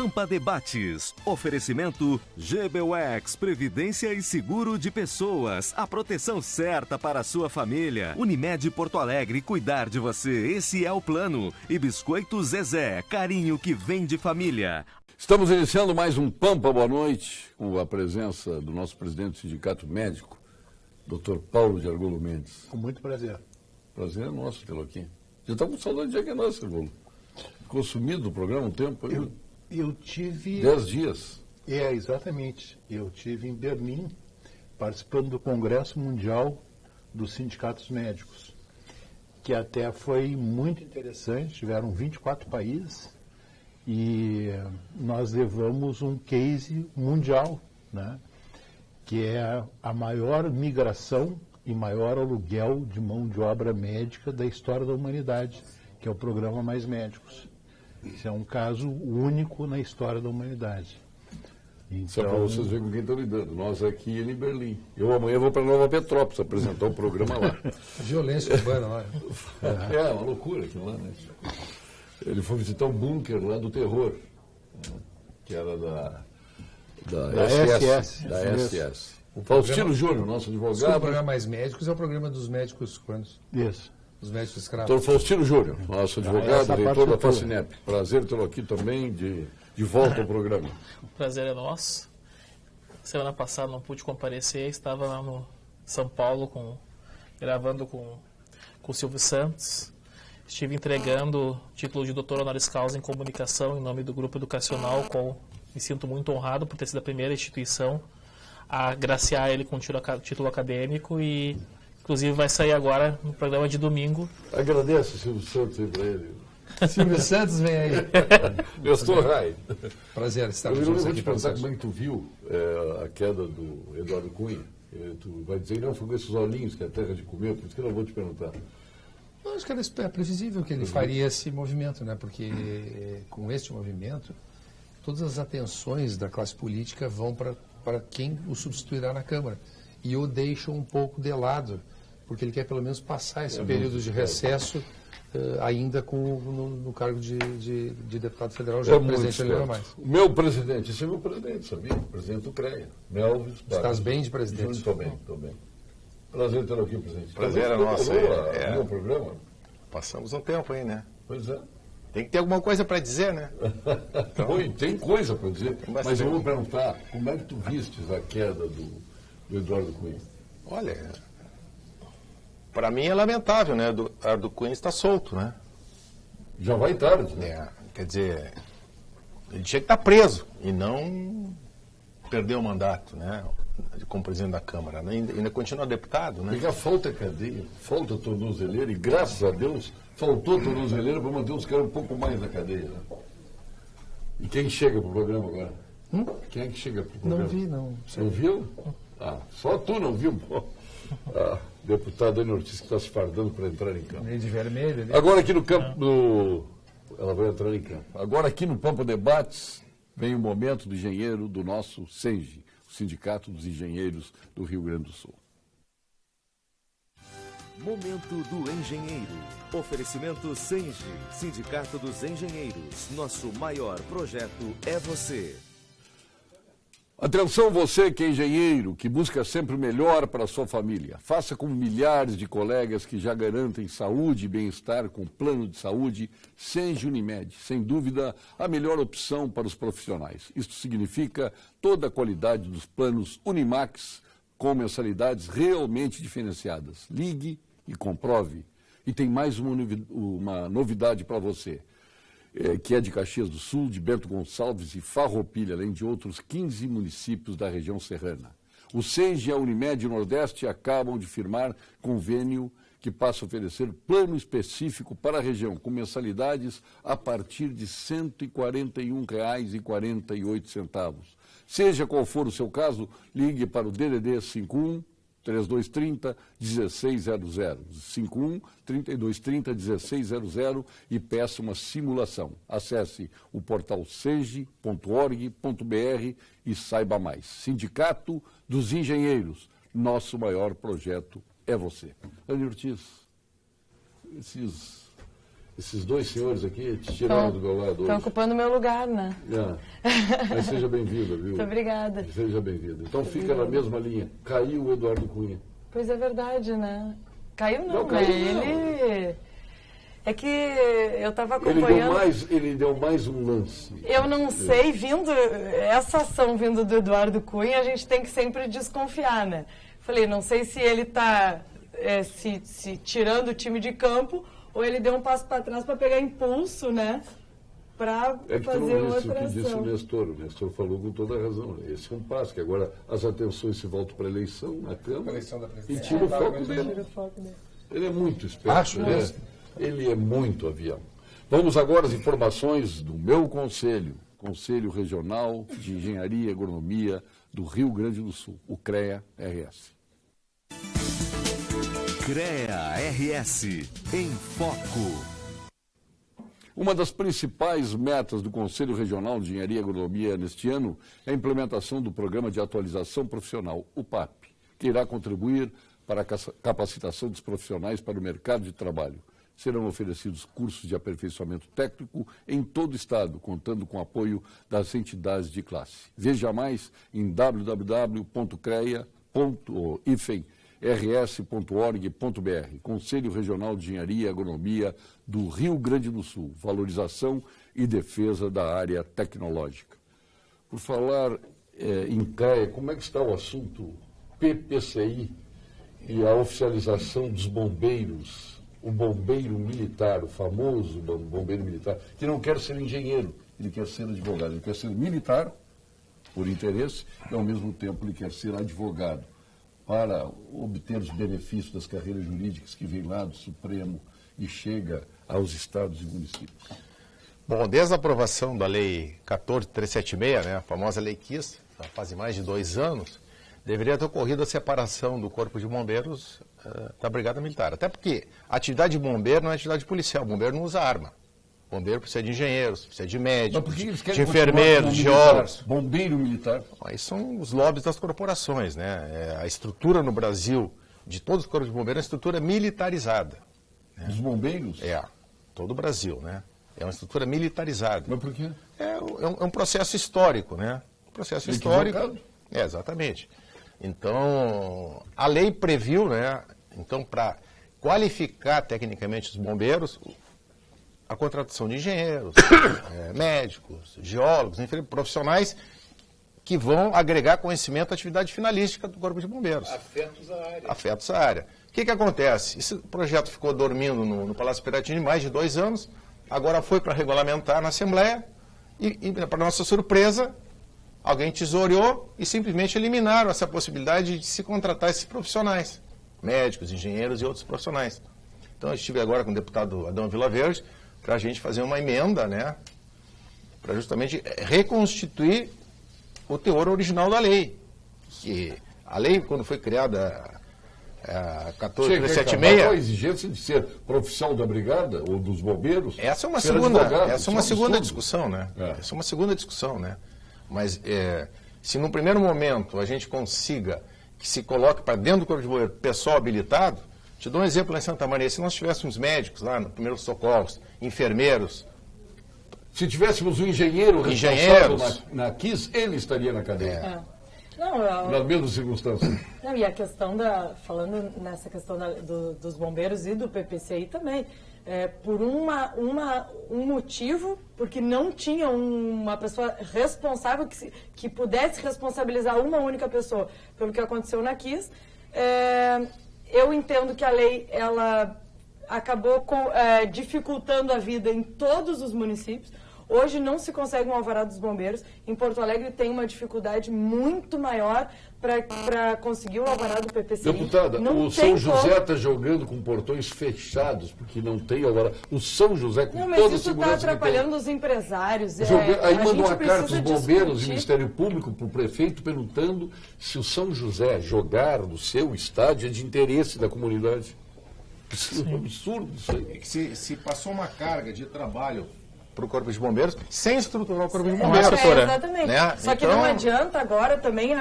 Pampa Debates. Oferecimento GBUX, Previdência e Seguro de Pessoas. A proteção certa para a sua família. Unimed Porto Alegre, cuidar de você. Esse é o plano. E Biscoito Zezé, carinho que vem de família. Estamos iniciando mais um Pampa Boa Noite, com a presença do nosso presidente do Sindicato Médico, Dr. Paulo de Argolo Mendes. Com muito prazer. Prazer é nosso tê-lo aqui. Já está com saudade de que é nosso, Argolo. Ficou sumido do programa um tempo? Eu tive... 10 dias. Exatamente. Eu tive em Berlim, participando do Congresso Mundial dos Sindicatos Médicos, que até foi muito interessante. Tiveram 24 países e nós levamos um case mundial, né, que é a maior migração e maior aluguel de mão de obra médica da história da humanidade, que é o programa Mais Médicos. Isso é um caso único na história da humanidade. Então... Só para vocês verem com quem estão lidando. Nós aqui em Berlim. Eu amanhã vou para Nova Petrópolis apresentar o programa lá. Violência urbana lá. É uma loucura aquilo lá, né? Ele foi visitar um bunker lá do terror, que era da SS. Da SS. O Faustino Júnior, nosso advogado. O programa Mais Médicos é o programa dos médicos quantos? Isso. Dos médicos escravos. Doutor Faustino Júnior, nosso advogado, reitor da Facinep. Prazer tê-lo aqui também, de volta ao programa. O prazer é nosso. Semana passada não pude comparecer, estava lá no São Paulo gravando com o Silvio Santos. Estive entregando o título de doutor honoris causa em comunicação em nome do grupo educacional, qual me sinto muito honrado por ter sido a primeira instituição a agraciar ele com o título acadêmico e, inclusive, vai sair agora no programa de domingo. Agradeço o Silvio Santos aí para ele. Silvio Santos, vem aí. Eu estou Rai. Prazer estar juntos aqui. Eu vou te perguntar como é que tu viu a queda do Eduardo Cunha. Tu vai dizer, não, foi com esses olhinhos que é a terra de comer, por isso que eu não vou te perguntar. Eu acho que é previsível que ele faria esse movimento, né? Porque com este movimento, todas as atenções da classe política vão para quem o substituirá na Câmara. E o deixam um pouco de lado, porque ele quer pelo menos passar esse período de recesso ainda no cargo de deputado federal, já presidente ele não mais. O meu presidente, esse é meu presidente, sabia? O presidente do CREA, Melvis. Estás bem de presidente? Estou bem. Prazer ter aqui, presidente. Prazer é nosso. Meu programa. Passamos um tempo aí, né? Pois é. Tem que ter alguma coisa para dizer, né? Então, tem coisa para dizer, mas eu vou perguntar, como é que tu vistes a queda do Eduardo Cunha? Olha, para mim é lamentável, né? O Eduardo Cunha está solto, né? Já vai tarde, né? Quer dizer, ele tinha que estar preso e não perder o mandato, né? Como presidente da Câmara, né? Ainda continua deputado, né? Porque falta cadeia, falta tornozeleira, e graças a Deus faltou tornozeleira para manter os caras um pouco mais na cadeia. Né? E quem chega para o programa agora? Quem é que chega para o programa? Não vi, não. Não viu? Ah, só tu não viu, pô. Deputada Ana Ortiz que está se fardando para entrar em campo. Meio de vermelho ali. Agora aqui no campo ela vai entrar em campo. Agora aqui no Pampa Debates vem o momento do engenheiro do nosso SENGE, o Sindicato dos Engenheiros do Rio Grande do Sul. Momento do Engenheiro. Oferecimento SENGE, Sindicato dos Engenheiros. Nosso maior projeto é você. Atenção você que é engenheiro, que busca sempre o melhor para a sua família. Faça como milhares de colegas que já garantem saúde e bem-estar com plano de saúde SENGE Unimed. Sem dúvida, a melhor opção para os profissionais. Isto significa toda a qualidade dos planos Unimax com mensalidades realmente diferenciadas. Ligue e comprove. E tem mais uma novidade para você. Que é de Caxias do Sul, de Bento Gonçalves e Farroupilha, além de outros 15 municípios da região serrana. O SENGE e a Unimed Nordeste acabam de firmar convênio que passa a oferecer plano específico para a região, com mensalidades a partir de R$ 141,48. Seja qual for o seu caso, ligue para o DDD 51 3230 1600, 51 3230 1600 e peça uma simulação. Acesse o portal senge.org.br e saiba mais. Sindicato dos Engenheiros, nosso maior projeto é você. Ana Ortiz, Esses dois senhores aqui te tiraram do meu lado hoje. Estão ocupando o meu lugar, né? Mas seja bem-vinda, viu? Muito obrigada. Seja bem-vinda. Então fica na mesma linha. Caiu o Eduardo Cunha. Pois é verdade, né? Caiu não, Não, caiu né? não. Ele... É que eu estava acompanhando... Ele deu mais um lance. Eu não sei, essa ação vindo do Eduardo Cunha, a gente tem que sempre desconfiar, né? Falei, não sei se ele está se tirando o time de campo ou ele deu um passo para trás para pegar impulso, né? Para fazer outra o que disse ação. o Nestor falou com toda a razão. Esse é um passo, que agora as atenções se voltam para a eleição na Câmara Eleição da e presidência. tira o foco Tira dele. o foco dele. Ele é muito esperto. Acho mesmo. Ele é muito avião. Vamos agora às informações do meu conselho, Conselho Regional de Engenharia e Agronomia do Rio Grande do Sul, o CREA-RS. CREA-RS em Foco. Uma das principais metas do Conselho Regional de Engenharia e Agronomia neste ano é a implementação do Programa de Atualização Profissional, o PAP, que irá contribuir para a capacitação dos profissionais para o mercado de trabalho. Serão oferecidos cursos de aperfeiçoamento técnico em todo o Estado, contando com o apoio das entidades de classe. Veja mais em www.crea.rs.org.br. Conselho Regional de Engenharia e Agronomia do Rio Grande do Sul. Valorização e defesa da área tecnológica. Por falar em CREA, como é que está o assunto PPCI e a oficialização dos bombeiros? O bombeiro militar, o famoso bombeiro militar, que não quer ser engenheiro, ele quer ser advogado, ele quer ser militar por interesse e ao mesmo tempo ele quer ser advogado para obter os benefícios das carreiras jurídicas que vem lá do Supremo e chega aos estados e municípios. Bom, desde a aprovação da Lei 14.376, né, a famosa Lei Kiss, faz mais de 2 anos, deveria ter ocorrido a separação do Corpo de Bombeiros da Brigada Militar. Até porque a atividade de bombeiro não é atividade policial, o bombeiro não usa arma. O bombeiro precisa de engenheiros, precisa de médicos, de enfermeiros, de geólogos. Bombeiro militar. Aí são os lobbies das corporações, né? A estrutura no Brasil de todos os corpos de bombeiros é uma estrutura militarizada. Dos bombeiros? Todo o Brasil, né? É uma estrutura militarizada. Mas por quê? É um processo histórico, né? Um processo histórico. Exatamente. Então, a lei previu, né? Então, para qualificar tecnicamente os bombeiros, a contratação de engenheiros, médicos, geólogos, enfim, profissionais que vão agregar conhecimento à atividade finalística do Corpo de Bombeiros. Afetos à área. Afetos à área. O que acontece? Esse projeto ficou dormindo no Palácio Piratini mais de 2 anos, agora foi para regulamentar na Assembleia e para nossa surpresa, alguém tesoureou e simplesmente eliminaram essa possibilidade de se contratar esses profissionais, médicos, engenheiros e outros profissionais. Então, eu estive agora com o deputado Adão Vilaverde para a gente fazer uma emenda, né, para justamente reconstituir o teor original da lei. Que a lei, quando foi criada, a 14.376... a exigência de ser profissional da brigada ou dos bombeiros... Essa é uma segunda discussão, né? Essa é uma segunda discussão, né? Mas se no primeiro momento a gente consiga que se coloque para dentro do Corpo de Bombeiros pessoal habilitado, te dou um exemplo lá em Santa Maria, se nós tivéssemos médicos lá no Primeiros Socorros, enfermeiros... Se tivéssemos um engenheiro responsável na KISS, ele estaria na cadeia. Nas mesmas circunstâncias. Não, e a questão falando nessa questão dos bombeiros e do PPCI também, por um motivo, porque não tinha uma pessoa responsável que pudesse responsabilizar uma única pessoa pelo que aconteceu na KISS. Eu entendo que a lei ela acabou dificultando a vida em todos os municípios. Hoje não se consegue um alvará dos bombeiros. Em Porto Alegre tem uma dificuldade muito maior para conseguir o alvará do PPCI. Deputada, o São José está jogando com portões fechados, porque não tem alvará. O São José, com toda a segurança... Mas isso está atrapalhando os empresários. Aí mandou uma carta aos bombeiros e o Ministério Público para o prefeito perguntando se o São José jogar no seu estádio é de interesse da comunidade. Isso é um absurdo isso aí. É que se passou uma carga de trabalho para o Corpo de Bombeiros sem estruturar o Corpo de Não é Bombeiros. estrutura. Exatamente. Né? Só que Então- não adianta agora também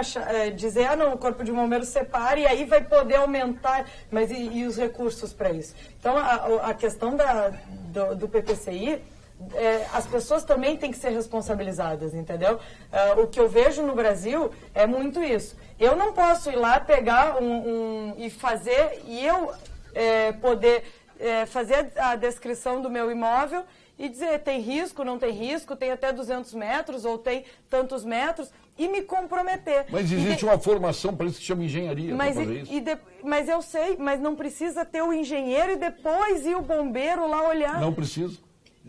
dizer, não, o Corpo de Bombeiros separe e aí vai poder aumentar, mas e os recursos para isso? Então, a questão do PPCI, as pessoas também têm que ser responsabilizadas, entendeu? O que eu vejo no Brasil é muito isso. Eu não posso ir lá pegar e fazer, e eu poder fazer a descrição do meu imóvel e dizer tem risco, não tem risco, tem até 200 metros ou tem tantos metros e me comprometer. Mas existe uma formação para isso que chama engenharia. Mas, para fazer isso. mas eu sei, mas não precisa ter o engenheiro e depois ir o bombeiro lá olhar. Não precisa.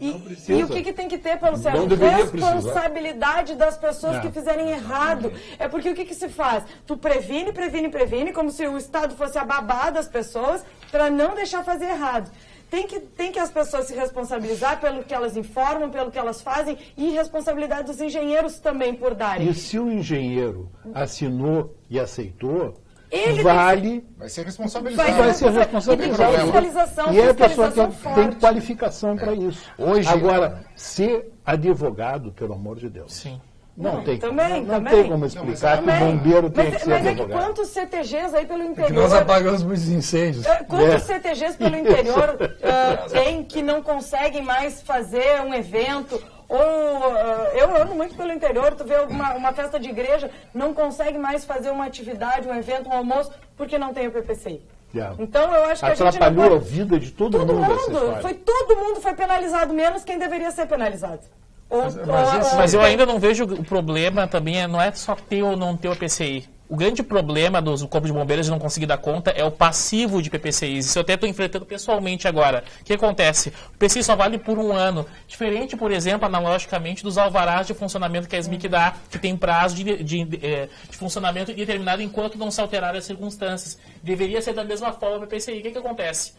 E o que tem que ter, Paulo Sérgio? Não deveria Responsabilidade das pessoas que fizerem errado. É porque o que se faz? Tu previne, como se o Estado fosse a babá das pessoas para não deixar fazer errado. Tem que as pessoas se responsabilizar pelo que elas informam, pelo que elas fazem e responsabilidade dos engenheiros também por darem. E se o engenheiro assinou e aceitou, Ele Vai ser responsabilizado. vai ser responsabilizado. E tem fiscalização, E é a pessoa fiscalização que tem forte. qualificação para isso. Hoje- Agora, ser advogado, pelo amor de Deus. Sim. Não tem também, como. Não também. tem como explicar que o Também. bombeiro tem que ser Mas é que advogado. quantos CTGs aí pelo Que interior... nós apagamos muitos incêndios. Quantos CTGs pelo interior tem que não conseguem mais fazer um evento? Ou eu ando muito pelo interior, tu vê uma festa de igreja, não consegue mais fazer uma atividade, um evento, um almoço, porque não tem o PPCI. Então eu acho que a gente não Atrapalhou pode... a vida de todo mundo essa história. Todo mundo foi penalizado, menos quem deveria ser penalizado. Mas eu ainda não vejo o problema também, não é só ter ou não ter o PPCI. O grande problema dos corpos de bombeiros de não conseguir dar conta é o passivo de PPCIs. Isso eu até estou enfrentando pessoalmente agora. O que acontece? O PPCI só vale por um ano. Diferente, por exemplo, analogicamente, dos alvarás de funcionamento que a SMIC dá, que tem prazo de funcionamento determinado enquanto não se alterarem as circunstâncias. Deveria ser da mesma forma o PPCI. O que acontece?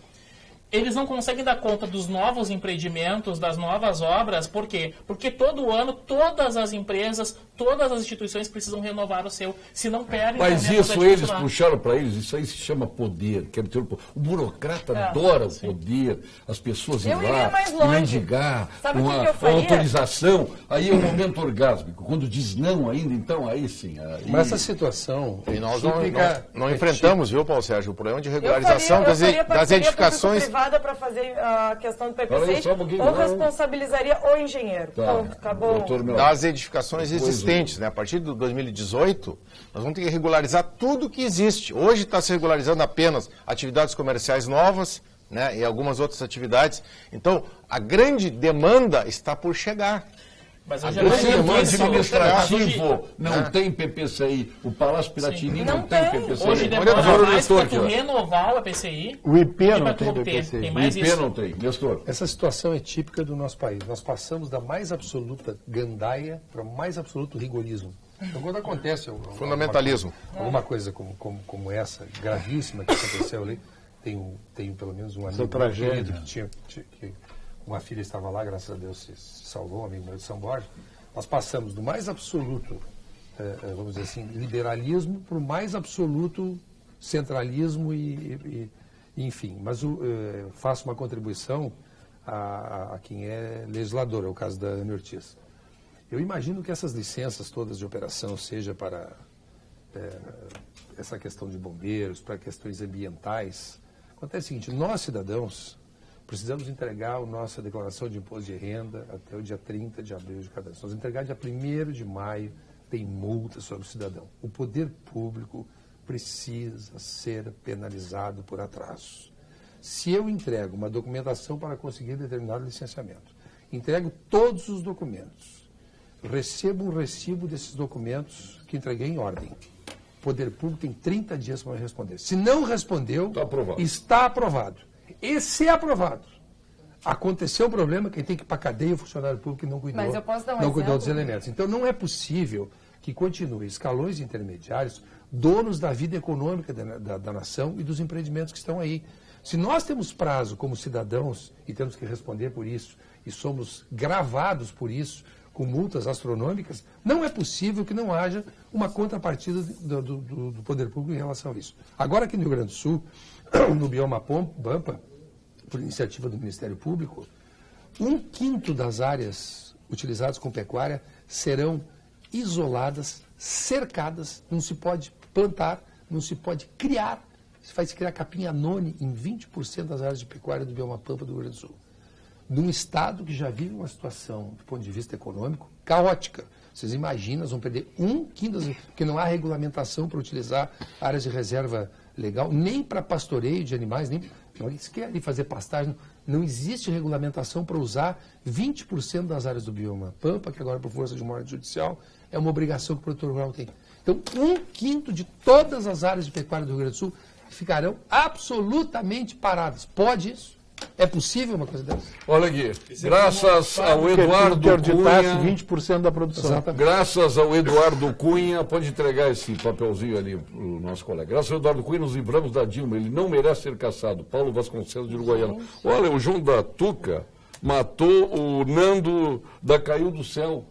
Eles não conseguem dar conta dos novos empreendimentos, das novas obras. Por quê? Porque todo ano, todas as empresas, todas as instituições precisam renovar o seu. Se não perdem... Mas também a isso capacidade de eles funcionar. puxaram para eles, isso aí se chama poder. Quer ter o burocrata adora o poder, as pessoas ir Eu iria lá, mais longe. mendigar, Sabe o que uma eu faria? autorização. Aí é o momento orgásmico. Quando diz não ainda, então aí sim. Aí... Mas essa situação E nós típica, não é enfrentamos, viu, Paulo Sérgio, o problema de Eu regularização faria das parceria edificações. público-privada para fazer a questão do Olha PPCI, só um pouquinho, ou não. responsabilizaria o engenheiro. Tá. Ponto, acabou. Doutor Melo. Das edificações existentes, né? A partir de 2018, nós vamos ter que regularizar tudo que existe. Hoje está se regularizando apenas atividades comerciais novas, né? E algumas outras atividades. Então, a grande demanda está por chegar. Mas eu já O não sistema vi isso. administrativo não tem PPCI. O Palácio Piratini não tem PPCI. Hoje Olha demora só o mais Nestor para aqui, tu ó. renovar o PPCI O IP e não para tem tu obter. PPCI. Tem O mais IP isso. não tem. Nestor. essa situação é típica do nosso país. Nós passamos da mais absoluta gandaia para o mais absoluto rigorismo. Então, quando acontece Fundamentalismo. alguma coisa como essa, gravíssima que aconteceu ali, tenho pelo menos um amigo tragédia. querido que uma filha estava lá, graças a Deus se salvou, um amigo meu de São Borja. Nós passamos do mais absoluto, vamos dizer assim, liberalismo para o mais absoluto centralismo e enfim. Mas faço uma contribuição a quem é legislador, é o caso da Ana Ortiz. Eu imagino que essas licenças todas de operação, seja para essa questão de bombeiros, para questões ambientais, acontece o seguinte: nós, cidadãos, precisamos entregar a nossa declaração de imposto de renda até o dia 30 de abril de cada ano. Se nós entregar dia 1º de maio, tem multa sobre o cidadão. O poder público precisa ser penalizado por atrasos. Se eu entrego uma documentação para conseguir determinado licenciamento, entrego todos os documentos, recebo um recibo desses documentos que entreguei em ordem. O poder público tem 30 dias para me responder. Se não respondeu, Está aprovado. Está aprovado. E se é aprovado, aconteceu um problema, quem tem que ir para a cadeia é o funcionário público que não cuidou, Mas eu posso dar um não cuidou exemplo? dos elementos. Então não é possível que continue escalões intermediários, donos da vida econômica da nação e dos empreendimentos que estão aí. Se nós temos prazo como cidadãos e temos que responder por isso, e somos gravados por isso, com multas astronômicas, não é possível que não haja uma contrapartida do poder público em relação a isso. Agora aqui no Rio Grande do Sul, no bioma Pampa, por iniciativa do Ministério Público, 1/5 das áreas utilizadas com pecuária serão isoladas, cercadas, não se pode plantar, não se pode criar, se faz criar capim-anone em 20% das áreas de pecuária do bioma Pampa do Rio Grande do Sul. Num estado que já vive uma situação, do ponto de vista econômico, caótica. Vocês imaginam, nós vamos perder 1/5, porque não há regulamentação para utilizar áreas de reserva legal, nem para pastoreio de animais, nem eles querem fazer pastagem. Não existe regulamentação para usar 20% das áreas do bioma Pampa, que agora, por força de uma ordem judicial, é uma obrigação que o produtor rural tem. Então, 1/5 de todas as áreas de pecuária do Rio Grande do Sul ficarão absolutamente paradas. Pode isso? É possível uma coisa dessa? Olha aqui, graças ao Eduardo Cunha, 20% da produção. Exatamente. graças ao Eduardo Cunha, pode entregar esse papelzinho ali para o nosso colega. Graças ao Eduardo Cunha, nos livramos da Dilma. Ele não merece ser caçado. Paulo Vasconcelos de Uruguaiana. Olha, o João da Tuca matou o Nando da Caiu do Céu.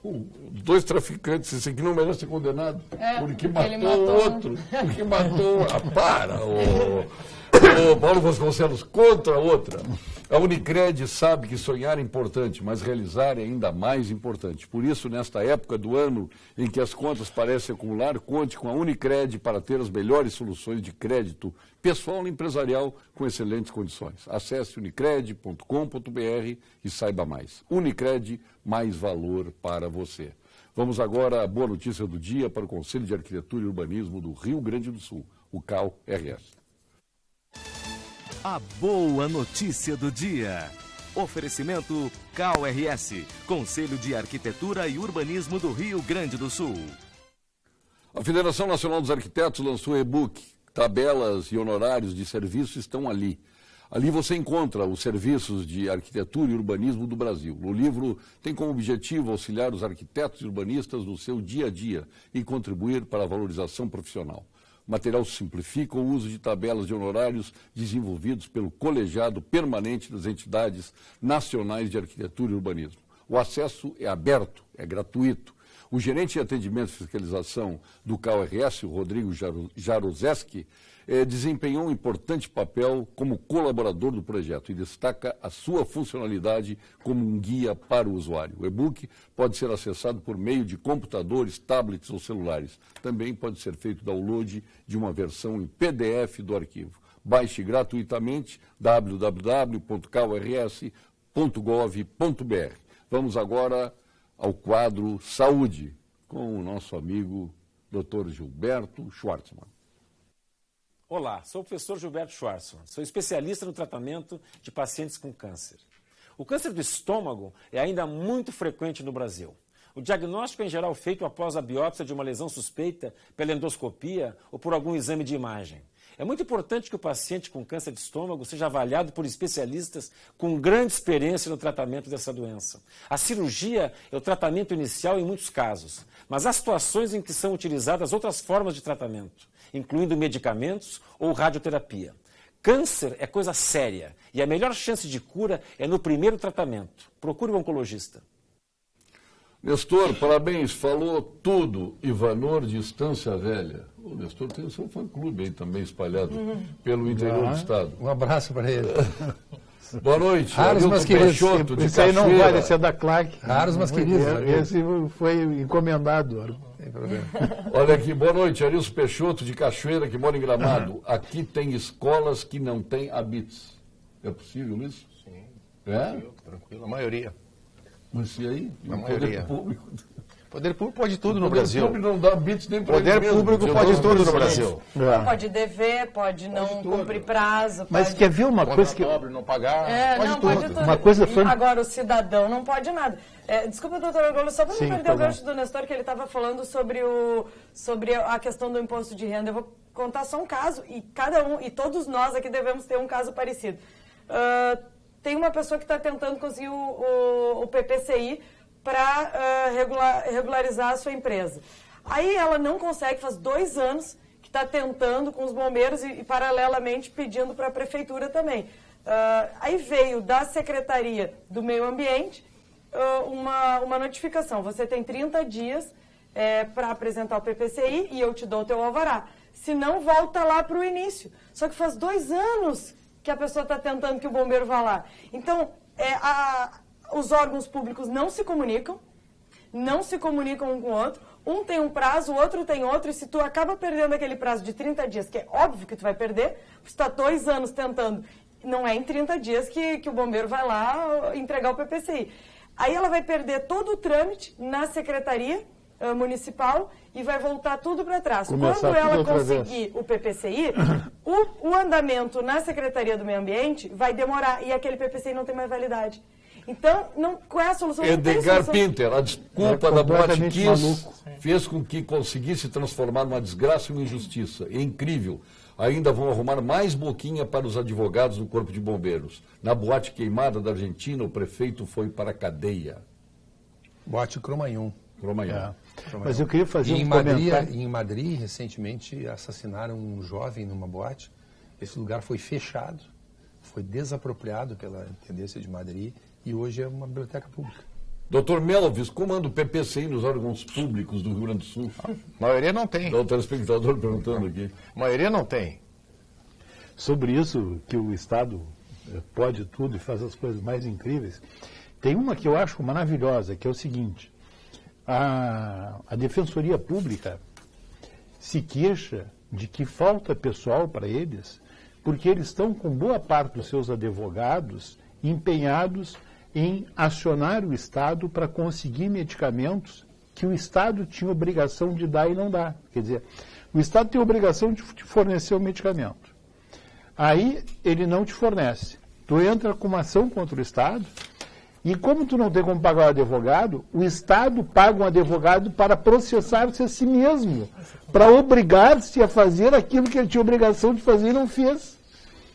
Os 2 traficantes, esse aqui não merece ser condenado. Porque matou o outro. Porque matou. Para, o Paulo Vasconcelos, contra a outra. A Unicred sabe que sonhar é importante, mas realizar é ainda mais importante. Por isso, nesta época do ano em que as contas parecem acumular, conte com a Unicred para ter as melhores soluções de crédito pessoal e empresarial com excelentes condições. Acesse unicred.com.br e saiba mais. Unicred, mais valor para você. Vamos agora à boa notícia do dia para o Conselho de Arquitetura e Urbanismo do Rio Grande do Sul, o CAL-RS. A boa notícia do dia. Oferecimento CAL-RS, Conselho de Arquitetura e Urbanismo do Rio Grande do Sul. A Federação Nacional dos Arquitetos lançou o e-book. Tabelas e honorários de serviço estão ali. Ali você encontra os serviços de arquitetura e urbanismo do Brasil. O livro tem como objetivo auxiliar os arquitetos e urbanistas no seu dia a dia e contribuir para a valorização profissional. O material simplifica o uso de tabelas de honorários desenvolvidos pelo colegiado permanente das entidades nacionais de arquitetura e urbanismo. O acesso é aberto, é gratuito. O gerente de atendimento e fiscalização do CAL-RS, o Rodrigo Jaruzelski, desempenhou um importante papel como colaborador do projeto e destaca a sua funcionalidade como um guia para o usuário. O e-book pode ser acessado por meio de computadores, tablets ou celulares. Também pode ser feito download de uma versão em PDF do arquivo. Baixe gratuitamente www.calrs.gov.br. Vamos agora ao quadro Saúde, com o nosso amigo Dr. Gilberto Schwartzman. Olá, sou o professor Gilberto Schwartzman, sou especialista no tratamento de pacientes com câncer. O câncer do estômago é ainda muito frequente no Brasil. O diagnóstico é em geral feito após a biópsia de uma lesão suspeita pela endoscopia ou por algum exame de imagem. É muito importante que o paciente com câncer de estômago seja avaliado por especialistas com grande experiência no tratamento dessa doença. A cirurgia é o tratamento inicial em muitos casos, mas há situações em que são utilizadas outras formas de tratamento, incluindo medicamentos ou radioterapia. Câncer é coisa séria e a melhor chance de cura é no primeiro tratamento. Procure um oncologista. Nestor, parabéns, falou tudo. Ivanor de Estância Velha. O Nestor tem o seu fã-clube aí também espalhado pelo interior do estado. Um abraço para ele. Boa noite. Raros, mas queridos. Peixoto de Esse aí não Cachoeira. vale, esse é da Clark. Raros, mas queridos. Esse foi encomendado. Tem problema. Olha aqui, boa noite, Arilson Peixoto de Cachoeira, que mora em Gramado. Aqui tem escolas que não têm habits. É possível isso? Sim, É? tranquilo, a maioria. Mas e aí? A O maioria. poder público. O poder público pode tudo no O poder Brasil. público não dá habits nem O para poder ele mesmo. público Eu pode não tudo no sei. Brasil. Pode dever, pode não cumprir prazo. Mas pode... quer ver uma coisa que... Pobre não pagar, pode tudo. Uma coisa E foi- agora, o cidadão não pode nada. Desculpa, doutor Orgulho, só para não Sim, perder o perdão. gancho do Nestor, que ele estava falando sobre a questão do imposto de renda. Eu vou contar só um caso, e todos nós aqui devemos ter um caso parecido. Tem uma pessoa que está tentando conseguir o PPCI para regularizar a sua empresa. Aí ela não consegue, faz 2 anos que está tentando com os bombeiros e paralelamente pedindo para a prefeitura também. Aí veio da Secretaria do Meio Ambiente uma notificação. Você tem 30 dias para apresentar o PPCI e eu te dou o teu alvará. Se não, volta lá para o início. Só que faz 2 anos que a pessoa está tentando que o bombeiro vá lá. Então, os órgãos públicos não se comunicam um com o outro, um tem um prazo, o outro tem outro, e se tu acaba perdendo aquele prazo de 30 dias, que é óbvio que tu vai perder, tu está 2 anos tentando, não é em 30 dias que o bombeiro vai lá entregar o PPCI. Aí ela vai perder todo o trâmite na secretaria municipal e vai voltar tudo para trás. Quando ela conseguir o PPCI, o andamento na Secretaria do Meio Ambiente vai demorar e aquele PPCI não tem mais validade. Então, qual é a solução? Edgar Pinter, a desculpa da Boate Kiss fez com que conseguisse transformar numa desgraça e uma injustiça. É incrível. Ainda vão arrumar mais boquinha para os advogados do Corpo de Bombeiros. Na boate queimada da Argentina, o prefeito foi para a cadeia. Boate Cromanhon. Mas eu queria fazer um comentário. Em Madrid, recentemente, assassinaram um jovem numa boate. Esse lugar foi fechado, foi desapropriado pela Intendência de Madrid e hoje é uma biblioteca pública. Doutor Melvis, como anda o PPCI nos órgãos públicos do Rio Grande do Sul? A maioria não tem. O telespectador perguntando aqui. A maioria não tem. Sobre isso, que o Estado pode tudo e faz as coisas mais incríveis, tem uma que eu acho maravilhosa, que é o seguinte: a Defensoria Pública se queixa de que falta pessoal para eles, porque eles estão com boa parte dos seus advogados empenhados em acionar o Estado para conseguir medicamentos que o Estado tinha obrigação de dar e não dá. Quer dizer, o Estado tem a obrigação de te fornecer o medicamento. Aí ele não te fornece. Tu entra com uma ação contra o Estado e como tu não tem como pagar o advogado, o Estado paga um advogado para processar-se a si mesmo, para obrigar-se a fazer aquilo que ele tinha obrigação de fazer e não fez.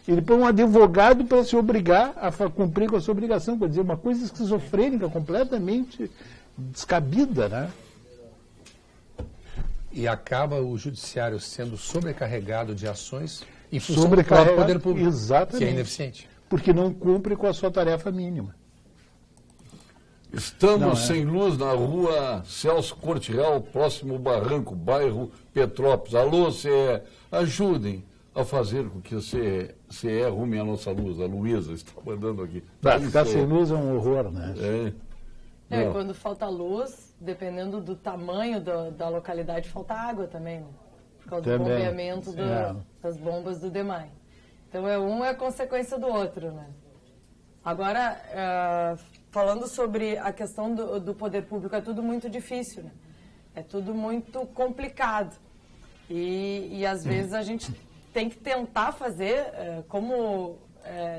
Ele põe um advogado para se obrigar a cumprir com a sua obrigação, quer dizer, uma coisa esquizofrênica, completamente descabida, né? E acaba o judiciário sendo sobrecarregado de ações em função do próprio poder público, exatamente, que é ineficiente. Porque não cumpre com a sua tarefa mínima. Estamos sem luz na rua Celso Corte Real, próximo ao Barranco, bairro Petrópolis. Alô, CE, ajudem a fazer com que o CE arrume a nossa luz. A Luísa está mandando aqui. Ficar sem luz é um horror, né? Quando falta luz, dependendo do tamanho da localidade, falta água também, né? Por causa do bombeamento das bombas do DEMAI. Então, um é consequência do outro, né? Agora, falando sobre a questão do poder público, é tudo muito difícil, né? É tudo muito complicado. E às vezes, a gente tem que tentar fazer,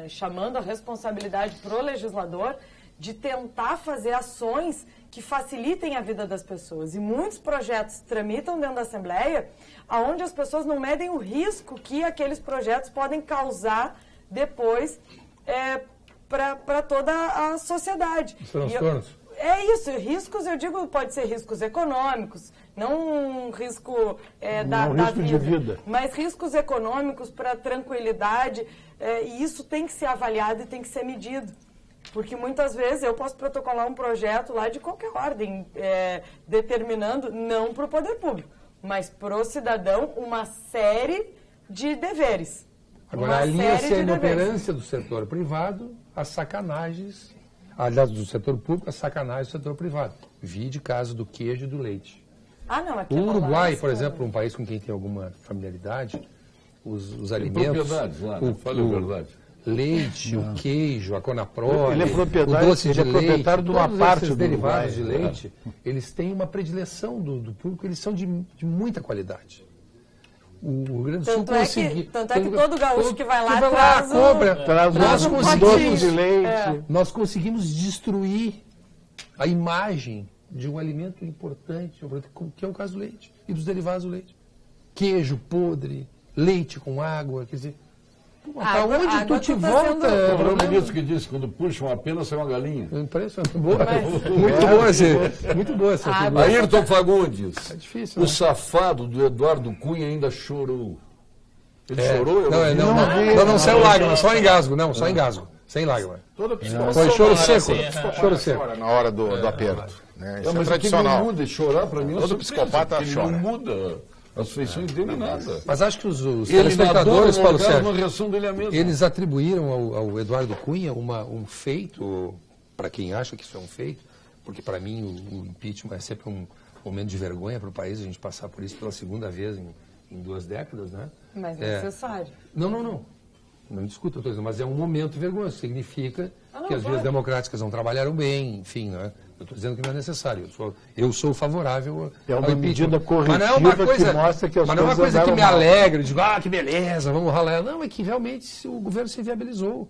chamando a responsabilidade para o legislador, de tentar fazer ações que facilitem a vida das pessoas. E muitos projetos tramitam dentro da Assembleia, onde as pessoas não medem o risco que aqueles projetos podem causar depois para toda a sociedade. Os transtornos. É isso, riscos, eu digo, pode ser riscos econômicos, não um risco da risco de vida, mas riscos econômicos para tranquilidade, e isso tem que ser avaliado e tem que ser medido. Porque muitas vezes eu posso protocolar um projeto lá de qualquer ordem, determinando, não para o poder público, mas para o cidadão, uma série de deveres. Agora, alinha-se a inoperância do setor privado às sacanagens, aliás, do setor público às sacanagens do setor privado. Vide caso do queijo e do leite. Aqui o Uruguai, por exemplo, um país com quem tem alguma familiaridade, os alimentos... propriedades lá, né? Fale a verdade. Leite, o queijo, a Conaprole, ele é o doce de leite, proprietário de uma parte esses do derivados Uruguai, de leite, eles têm uma predileção do público, eles são de muita qualidade. O Rio Grande do Sul conseguiu... Tanto é que todo gaúcho que vai lá traz um doce de leite. Nós conseguimos destruir a imagem de um alimento importante, que é o caso do leite e dos derivados do leite. Queijo podre, leite com água, quer dizer... Para onde tu te volta? O ministro que disse que quando puxa uma pena sai uma galinha. Impressionante. Muito boa essa figura. Ayrton Fagundes. É difícil, o safado do Eduardo Cunha ainda chorou. Ele chorou? Não saiu lágrima, só engasgo. Não, só engasgo. Sem lágrima. Foi choro seco. Choro seco. Na hora do aperto. Né? Isso mas tradicional. Não muda, chorar para mim. Todo psicopata chora. Não muda As feições dele, nada. Mas acho que os Ele telespectadores, Paulo Sérgio, uma reação dele é mesmo. eles atribuíram ao Eduardo Cunha um feito, para quem acha que isso é um feito, porque para mim o impeachment é sempre um momento de vergonha para o país, a gente passar por isso pela segunda vez em 2 décadas, né? Mas é necessário. Não discuto, mas é um momento vergonhoso. Significa que as vai. vias democráticas não trabalharam bem, enfim, né? Eu estou dizendo que não é necessário. Eu sou favorável É ao uma impeachment. medida corretiva Mas não é uma coisa, que mostra que as mas não é uma coisas coisa que andaram me mal. alegra, eu digo, que beleza, vamos ralar. Não, é que realmente o governo se viabilizou.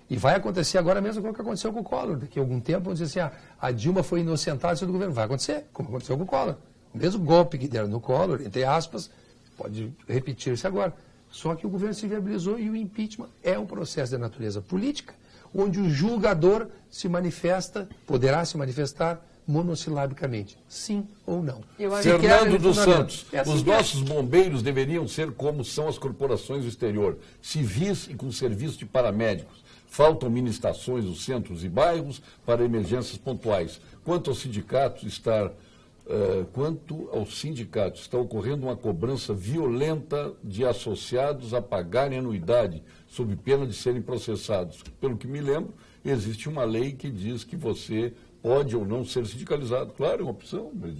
E vai acontecer agora mesmo com o que aconteceu com o Collor. Daqui a algum tempo vão dizer assim, a Dilma foi inocentada do governo. Vai acontecer, como aconteceu com o Collor. O mesmo golpe que deram no Collor, entre aspas, pode repetir-se agora. Só que o governo se viabilizou e o impeachment é um processo de natureza política, onde o julgador se manifesta, poderá se manifestar monossilabicamente, sim ou não. Fernando dos Santos, É assim os que é. nossos bombeiros deveriam ser como são as corporações do exterior, civis e com serviço de paramédicos. Faltam mini-estações nos centros e bairros para emergências pontuais. Quanto aos sindicatos, está ocorrendo uma cobrança violenta de associados a pagarem anuidade, sob pena de serem processados. Pelo que me lembro, existe uma lei que diz que você pode ou não ser sindicalizado. Claro, é uma opção, mas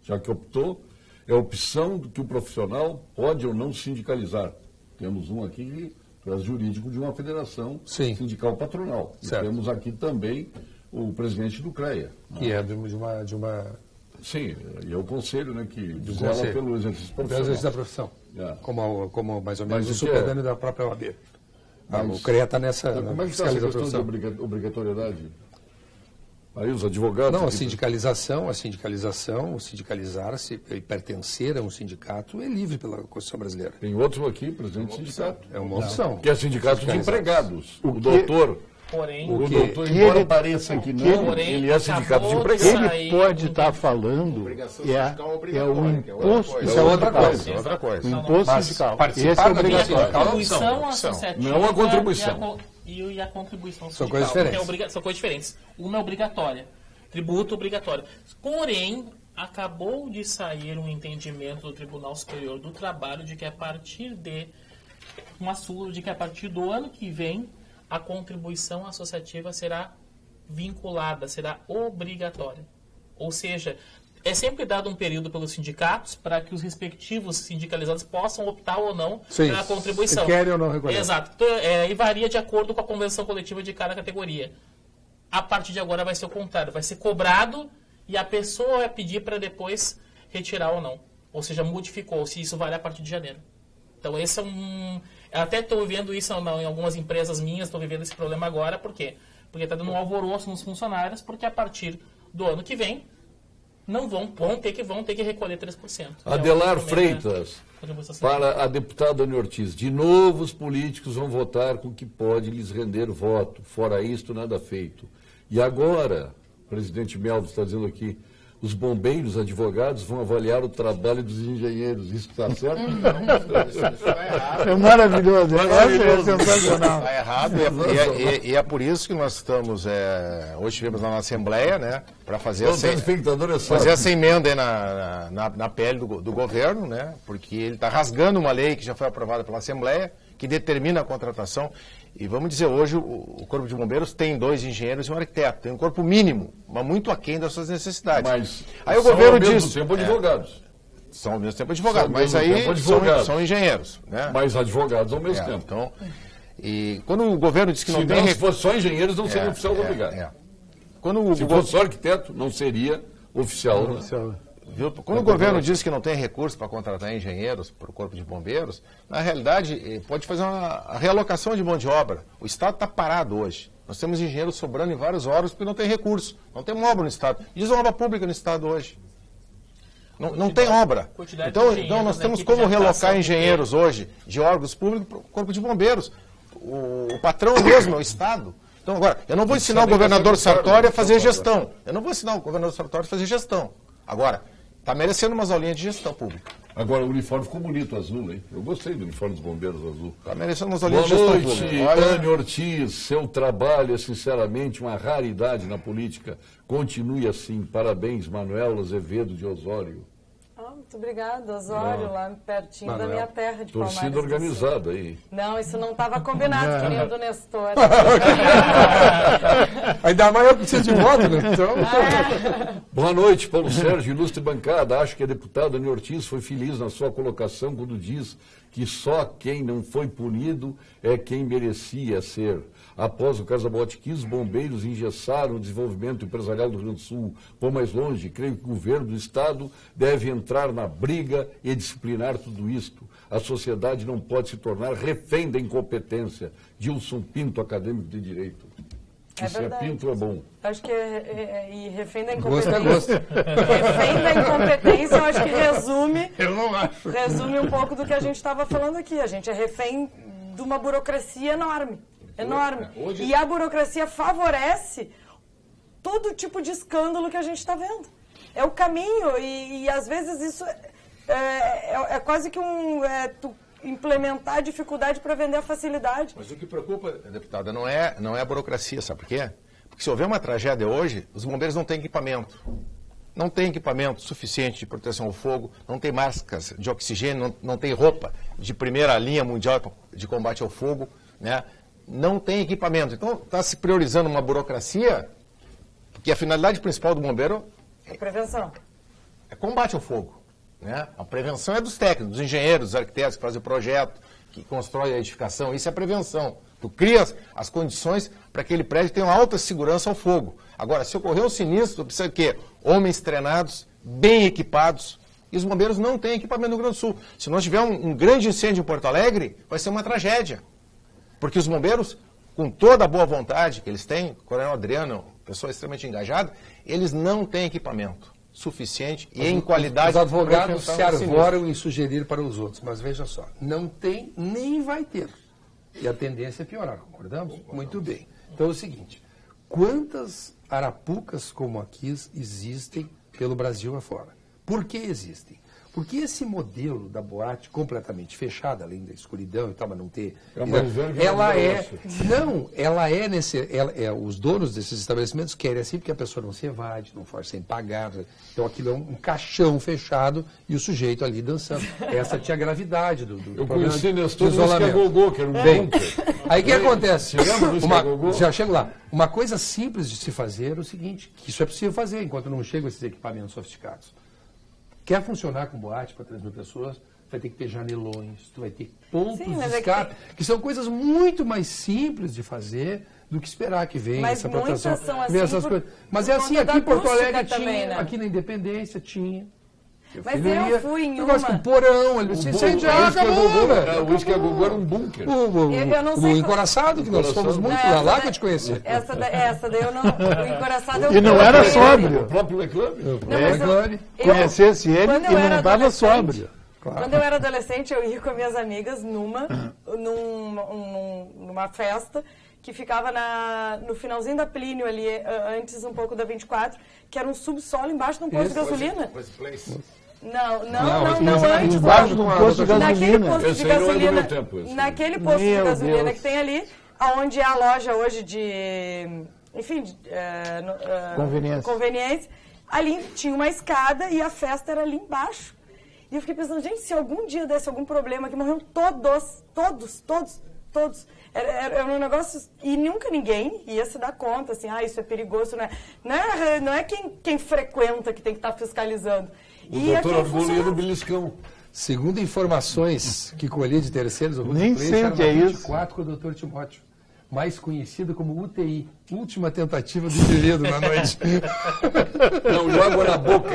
já que optou, é a opção do que o profissional pode ou não sindicalizar. Temos um aqui que é jurídico de uma federação sindical patronal. E temos aqui também o presidente do CREA. Que é de uma... Sim, e é o conselho, né, que zela pelo exercício profissional. Pelo exercício da profissão. Como mais ou menos Mas o superdano da própria OAB. O CREA está nessa como é que está essa questão de obrigatoriedade? Aí os advogados... Não, a sindicalização, o sindicalizar-se e pertencer a um sindicato é livre pela Constituição brasileira. Tem outro aqui, presidente do sindicato. É uma opção. Que é sindicato de empregados. O doutor... Porém, o doutor, embora pareça que não, ele é sindicato de empregados. Ele pode estar falando é o imposto. Isso é outra coisa. O imposto sindical. Esse é obrigatório. Contribuição associativa não a contribuição. E a contribuição São sindical. coisas diferentes. São coisas diferentes. Uma é obrigatória, tributo obrigatório. Porém, acabou de sair um entendimento do Tribunal Superior do Trabalho de que a partir do ano que vem a contribuição associativa será vinculada, será obrigatória. Ou seja, é sempre dado um período pelos sindicatos para que os respectivos sindicalizados possam optar ou não pela contribuição. Se querem ou não recolher. Exato. Então, e varia de acordo com a convenção coletiva de cada categoria. A partir de agora vai ser o contrário. Vai ser cobrado e a pessoa vai pedir para depois retirar ou não. Ou seja, modificou, se isso vale a partir de janeiro. Então, esse é um... Eu até estou vendo isso em algumas empresas minhas, estou vivendo esse problema agora. Por quê? Porque está dando um alvoroço nos funcionários, porque a partir do ano que vem vão ter que recolher 3%. Adelar Freitas, para a deputada Ana Ortiz, de novo os políticos vão votar com o que pode lhes render voto. Fora isto, nada feito. E agora, o presidente Melvin está dizendo aqui, os bombeiros, advogados vão avaliar o trabalho dos engenheiros. Isso está certo? Isso está errado. É maravilhoso. É sensacional. Está errado. E é por isso que nós estamos... hoje estivemos lá na Assembleia, né? Para fazer essa emenda aí na pele do governo, né? Porque ele está rasgando uma lei que já foi aprovada pela Assembleia, que determina a contratação. E vamos dizer, hoje o Corpo de Bombeiros tem 2 engenheiros e um arquiteto. Tem um corpo mínimo, mas muito aquém das suas necessidades. Mas aí o governo diz... São ao mesmo tempo advogados. São ao mesmo tempo advogados, mas aí são engenheiros. Né? Mas advogados ao mesmo tempo. Então, e quando o governo diz que não tem... Se fosse só engenheiros, não seria oficial obrigado. Se fosse só arquiteto, não seria oficial. Quando o governo diz que não tem recurso para contratar engenheiros para o Corpo de Bombeiros, na realidade pode fazer uma realocação de mão de obra. O Estado está parado hoje. Nós temos engenheiros sobrando em vários órgãos porque não tem recurso. Não tem obra no Estado. Diz uma obra pública no Estado hoje. Não tem obra. Então nós temos como relocar engenheiros hoje de órgãos públicos para o Corpo de Bombeiros. O patrão mesmo é o Estado. Então agora, eu não vou ensinar o governador Sartori a fazer gestão. Agora, está merecendo umas aulinhas de gestão pública. Agora, o uniforme ficou bonito, azul, hein? Eu gostei do uniforme dos bombeiros azul. Está merecendo umas aulinhas de gestão pública. Boa noite, Ana Ortiz. Seu trabalho é, sinceramente, uma raridade na política. Continue assim. Parabéns, Manuel Azevedo de Osório. Muito Muito obrigada, Osório, lá pertinho da Manuel, minha terra de Palmares. torcida organizada aí. Não, isso não estava combinado, que nem o do Nestor. Ainda mais eu preciso de voto, né? Então... Boa noite, Paulo Sérgio, ilustre bancada. Acho que a deputada Ani Ortiz foi feliz na sua colocação quando diz que só quem não foi punido é quem merecia ser. Após o caso da Boate, os bombeiros engessaram o desenvolvimento empresarial do Rio Grande do Sul. Vou mais longe, creio que o governo do Estado deve entrar na briga e disciplinar tudo isto. A sociedade não pode se tornar refém da incompetência. Gilson Pinto, acadêmico de Direito. É Se é verdade. Pinto, é bom. Acho que e refém da Gosto é incompetência. gosto. Refém da incompetência, eu acho que resume. Eu não acho. Resume um pouco do que a gente estava falando aqui. A gente é refém de uma burocracia enorme. Enorme. E a burocracia favorece todo tipo de escândalo que a gente está vendo. É o caminho, e às vezes isso é quase que tu implementar a dificuldade para vender a facilidade. Mas o que preocupa, deputada, não é a burocracia, sabe por quê? Porque se houver uma tragédia hoje, os bombeiros não têm equipamento. Não tem equipamento suficiente de proteção ao fogo, não tem máscaras de oxigênio, não tem roupa de primeira linha mundial de combate ao fogo, né? Não tem equipamento. Então, está se priorizando uma burocracia, porque a finalidade principal do bombeiro Prevenção. é combate ao fogo. Né? A prevenção é dos técnicos, dos engenheiros, dos arquitetos que fazem o projeto, que constroem a edificação. Isso é prevenção. Tu crias as condições para que aquele prédio tenha uma alta segurança ao fogo. Agora, se ocorrer um sinistro, tu precisa de quê? Homens treinados, bem equipados. E os bombeiros não têm equipamento no Rio Grande do Sul. Se nós tivermos um grande incêndio em Porto Alegre, vai ser uma tragédia. Porque os bombeiros, com toda a boa vontade que eles têm, o Coronel Adriano, pessoa extremamente engajada, eles não têm equipamento suficiente e em qualidade. Os advogados para se enfrentar um arvoram em sugerir para os outros, mas veja só, não tem nem vai ter. E a tendência é piorar, concordamos? Muito bem. Então é o seguinte, quantas arapucas como aqui existem pelo Brasil afora? Por que existem? Porque esse modelo da boate completamente fechada, além da escuridão e tal, mas não ter... Os donos desses estabelecimentos querem assim, porque a pessoa não se evade, não foge sem pagar. Então aquilo é um caixão fechado e o sujeito ali dançando. Essa tinha a gravidade do Eu problema conheci de Nestor isolamento. Gogô, que era um bunker. Aí o que acontece? Você lembra do Gogô? Já chego lá. Uma coisa simples de se fazer é o seguinte, que isso é possível fazer enquanto não chegam esses equipamentos sofisticados. Quer funcionar com boate para 3.000 pessoas, vai ter que ter janelões, tu vai ter pontos de escape, que são coisas muito mais simples de fazer do que esperar que venha essa proteção. Mas muitas são assim Mas é assim, aqui em Porto Alegre também, tinha, né? aqui na Independência tinha. Mas eu fui em negócio uma... com porão, ali, se incendiar, acabou, velho. O Whisky a Gogô era um bunker. Eu não sei O encoraçado, que nós fomos muito lá que eu te conheci. Essa daí eu não... O encoraçado eu E não era sóbrio. O próprio Leclerc. Conhecesse ele e não estava sóbrio. Quando eu era adolescente, eu ia com minhas amigas numa festa que ficava no finalzinho da Plínio ali, antes um pouco da 24, que era um subsolo embaixo de um posto de gasolina. Não, antes. Embaixo do posto de Naquele gasolina. posto de Esse aí não é do meu gasolina, tempo, esse. naquele posto de Meu gasolina Deus. que tem ali, onde é a loja hoje de, enfim, conveniência, ali tinha uma escada e a festa era ali embaixo. E eu fiquei pensando, gente, se algum dia desse algum problema, que morreram todos. Era um negócio, e nunca ninguém ia se dar conta, assim, isso é perigoso, não é quem frequenta que tem que estar fiscalizando. O doutor Argolo ia no beliscão. Segundo informações que colhi de terceiros, o Nem Place sei o era que é uma isso. 24 com o Dr. Timóteo, mais conhecido como UTI, última tentativa do indivíduo na noite. Não, e água na boca,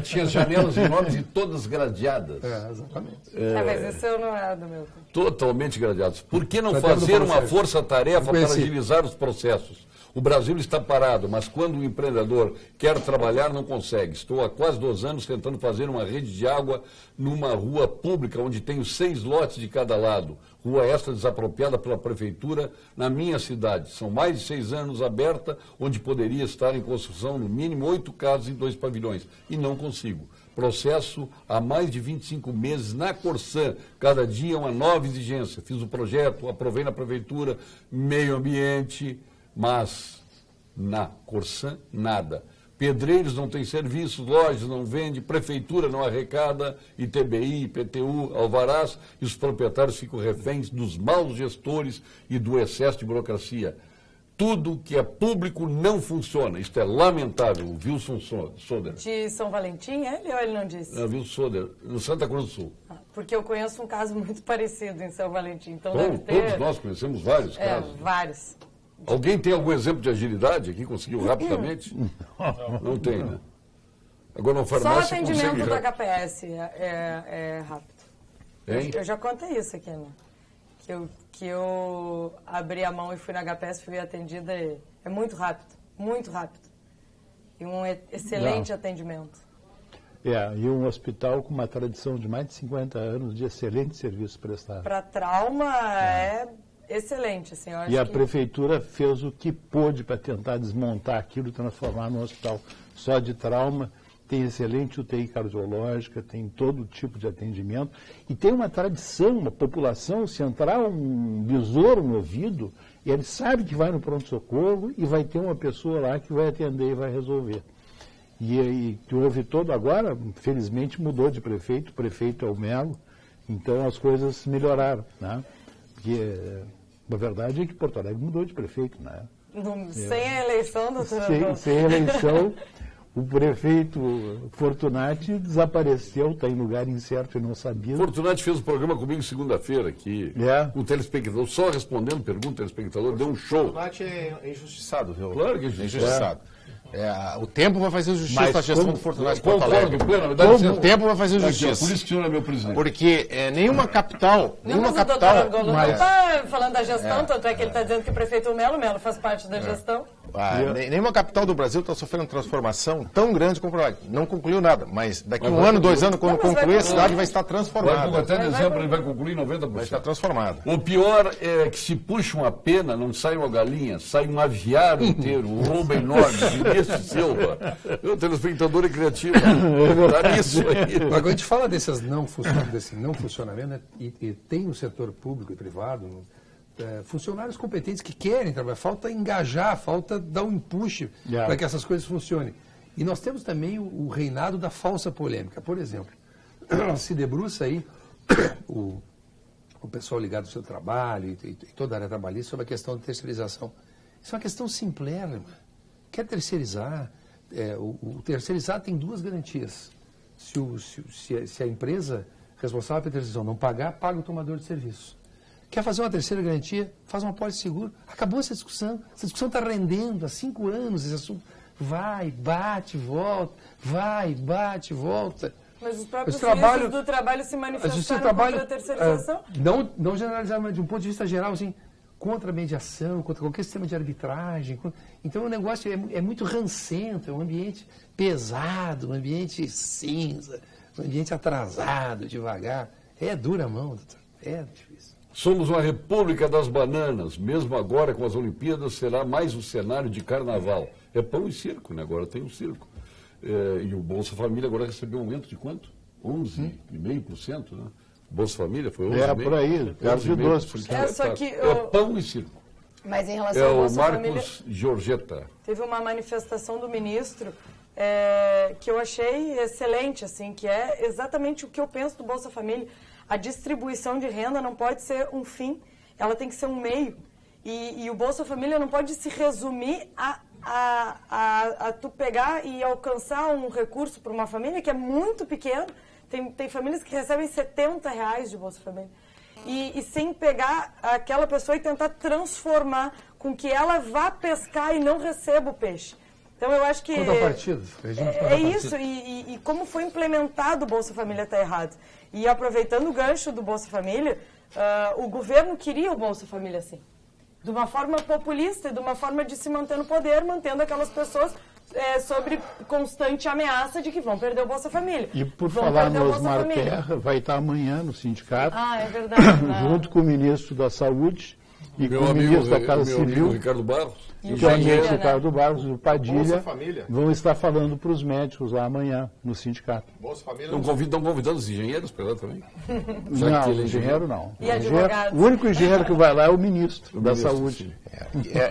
tinha janelas enormes e todas gradeadas. Exatamente. Mas isso não é do meu. Totalmente gradeadas. Por que não Tá dentro do fazer uma processo. força-tarefa para Conheci. agilizar os processos? O Brasil está parado, mas quando o empreendedor quer trabalhar, não consegue. Estou há quase 2 anos tentando fazer uma rede de água numa rua pública, onde tenho 6 lotes de cada lado. Rua esta desapropriada pela prefeitura na minha cidade. São mais de 6 anos aberta, onde poderia estar em construção no mínimo 8 casas e 2 pavilhões. E não consigo. Processo há mais de 25 meses na Corsã. Cada dia uma nova exigência. Fiz o projeto, aprovei na prefeitura, meio ambiente... Mas na Corsã, nada. Pedreiros não têm serviços, lojas não vendem, prefeitura não arrecada, ITBI, IPTU, alvarás, e os proprietários ficam reféns dos maus gestores e do excesso de burocracia. Tudo que é público não funciona. Isto é lamentável. O Wilson Soder. De São Valentim, ele ou ele não disse? Wilson Soder, no Santa Cruz do Sul. Porque eu conheço um caso muito parecido em São Valentim. Então Bom, deve ter... todos nós conhecemos vários casos. Vários. Alguém tem algum exemplo de agilidade aqui? Conseguiu rapidamente? Não tem, né? Agora, na farmácia, só o atendimento da HPS é rápido. Hein? Eu já contei isso aqui, né? Que eu abri a mão e fui na HPS, fui atendida, é muito rápido, muito rápido. E um excelente atendimento. E um hospital com uma tradição de mais de 50 anos de excelente serviço prestado. Para trauma é excelente, assim, eu acho E a prefeitura fez o que pôde para tentar desmontar aquilo e transformar num hospital só de trauma. Tem excelente UTI cardiológica, tem todo tipo de atendimento. E tem uma tradição, uma população, se entrar um besouro no ouvido, ele sabe que vai no pronto-socorro e vai ter uma pessoa lá que vai atender e vai resolver. E que houve todo agora, felizmente mudou de prefeito, o prefeito é o Melo, então as coisas melhoraram, né? Porque a verdade é que Porto Alegre mudou de prefeito, né? Sem a eleição, doutor. Sem eleição, o prefeito Fortunati desapareceu, está em lugar incerto e não sabia. Fortunati fez um programa comigo segunda-feira aqui, com o telespectador, só respondendo perguntas, o telespectador deu um show. Fortunati é injustiçado, viu? Claro que é injustiçado. O tempo vai fazer justiça na gestão do Fortunati. O tempo vai fazer justiça. Por isso que o senhor é meu presidente. Porque nenhuma capital... Não está falando da gestão, tanto é que ele está dizendo que o prefeito Melo faz parte da gestão. Nenhuma capital do Brasil está sofrendo transformação tão grande como Porto Alegre. Não concluiu nada, mas daqui um ano, 2 anos, quando concluir, a cidade vai estar transformada. Até dezembro ele vai concluir 90%. Vai estar transformada. O pior é que se puxa uma pena, não sai uma galinha, sai um aviário inteiro, um roubo enorme, Vinícius Silva. O telespectador é criativo. Tá nisso aí. Agora a gente fala desse não funcionamento, né? E tem no setor público e privado funcionários competentes que querem trabalhar, falta engajar, falta dar um empuxo para que essas coisas funcionem. E nós temos também o reinado da falsa polêmica. Por exemplo, se debruça aí o pessoal ligado ao seu trabalho e toda a área trabalhista sobre a questão da terceirização. Isso é uma questão simplérrima. Quer terceirizar? O terceirizado tem 2 garantias. Se a empresa responsável pela terceirização não pagar, paga o tomador de serviço. Quer fazer uma terceira garantia? Faz uma apólice de seguro. Acabou essa discussão. Essa discussão está rendendo há 5 anos. Esse assunto vai, bate, volta. Vai, bate, volta. Mas os próprios ministros do trabalho se manifestaram contra a terceirização? Não generalizar, mas de um ponto de vista geral, assim, contra a mediação, contra qualquer sistema de arbitragem. Então o negócio é muito rancento, é um ambiente pesado, um ambiente cinza, um ambiente atrasado, devagar. É dura a mão, doutor. É difícil. Somos uma república das bananas, mesmo agora com as Olimpíadas será mais um cenário de carnaval. É pão e circo, né? Agora tem o circo. E o Bolsa Família agora recebeu um aumento de quanto? 11,5%, né? Bolsa Família foi 11,5%. Por aí, perto de 12%. É pão e circo. Mas em relação ao Bolsa Família... É o Marcos Giorgetta. Teve uma manifestação do ministro que eu achei excelente, assim, que é exatamente o que eu penso do Bolsa Família. A distribuição de renda não pode ser um fim, ela tem que ser um meio. E o Bolsa Família não pode se resumir a tu pegar e alcançar um recurso para uma família que é muito pequeno. Tem famílias que recebem R$70 de Bolsa Família. E sem pegar aquela pessoa e tentar transformar com que ela vá pescar e não receba o peixe. Então eu acho que é isso, e como foi implementado o Bolsa Família está errado. E aproveitando o gancho do Bolsa Família, o governo queria o Bolsa Família assim, de uma forma populista, de uma forma de se manter no poder, mantendo aquelas pessoas sobre constante ameaça de que vão perder o Bolsa Família. E por falar no Osmar Terra, vai estar amanhã no sindicato, é verdade, junto com o ministro da Saúde, e Meu com o amigo, ministro da Casa meu amigo Civil, Ricardo Barros. E o que é o Padilha, ministro né? Ricardo Barros e o Bolsa Padilha, Família. vão estar falando para os médicos lá amanhã, no sindicato. Bolsa Família. Estão convidando os engenheiros para lá também? Não, engenheiro não. E advogados? O único engenheiro que vai lá é o ministro da Saúde.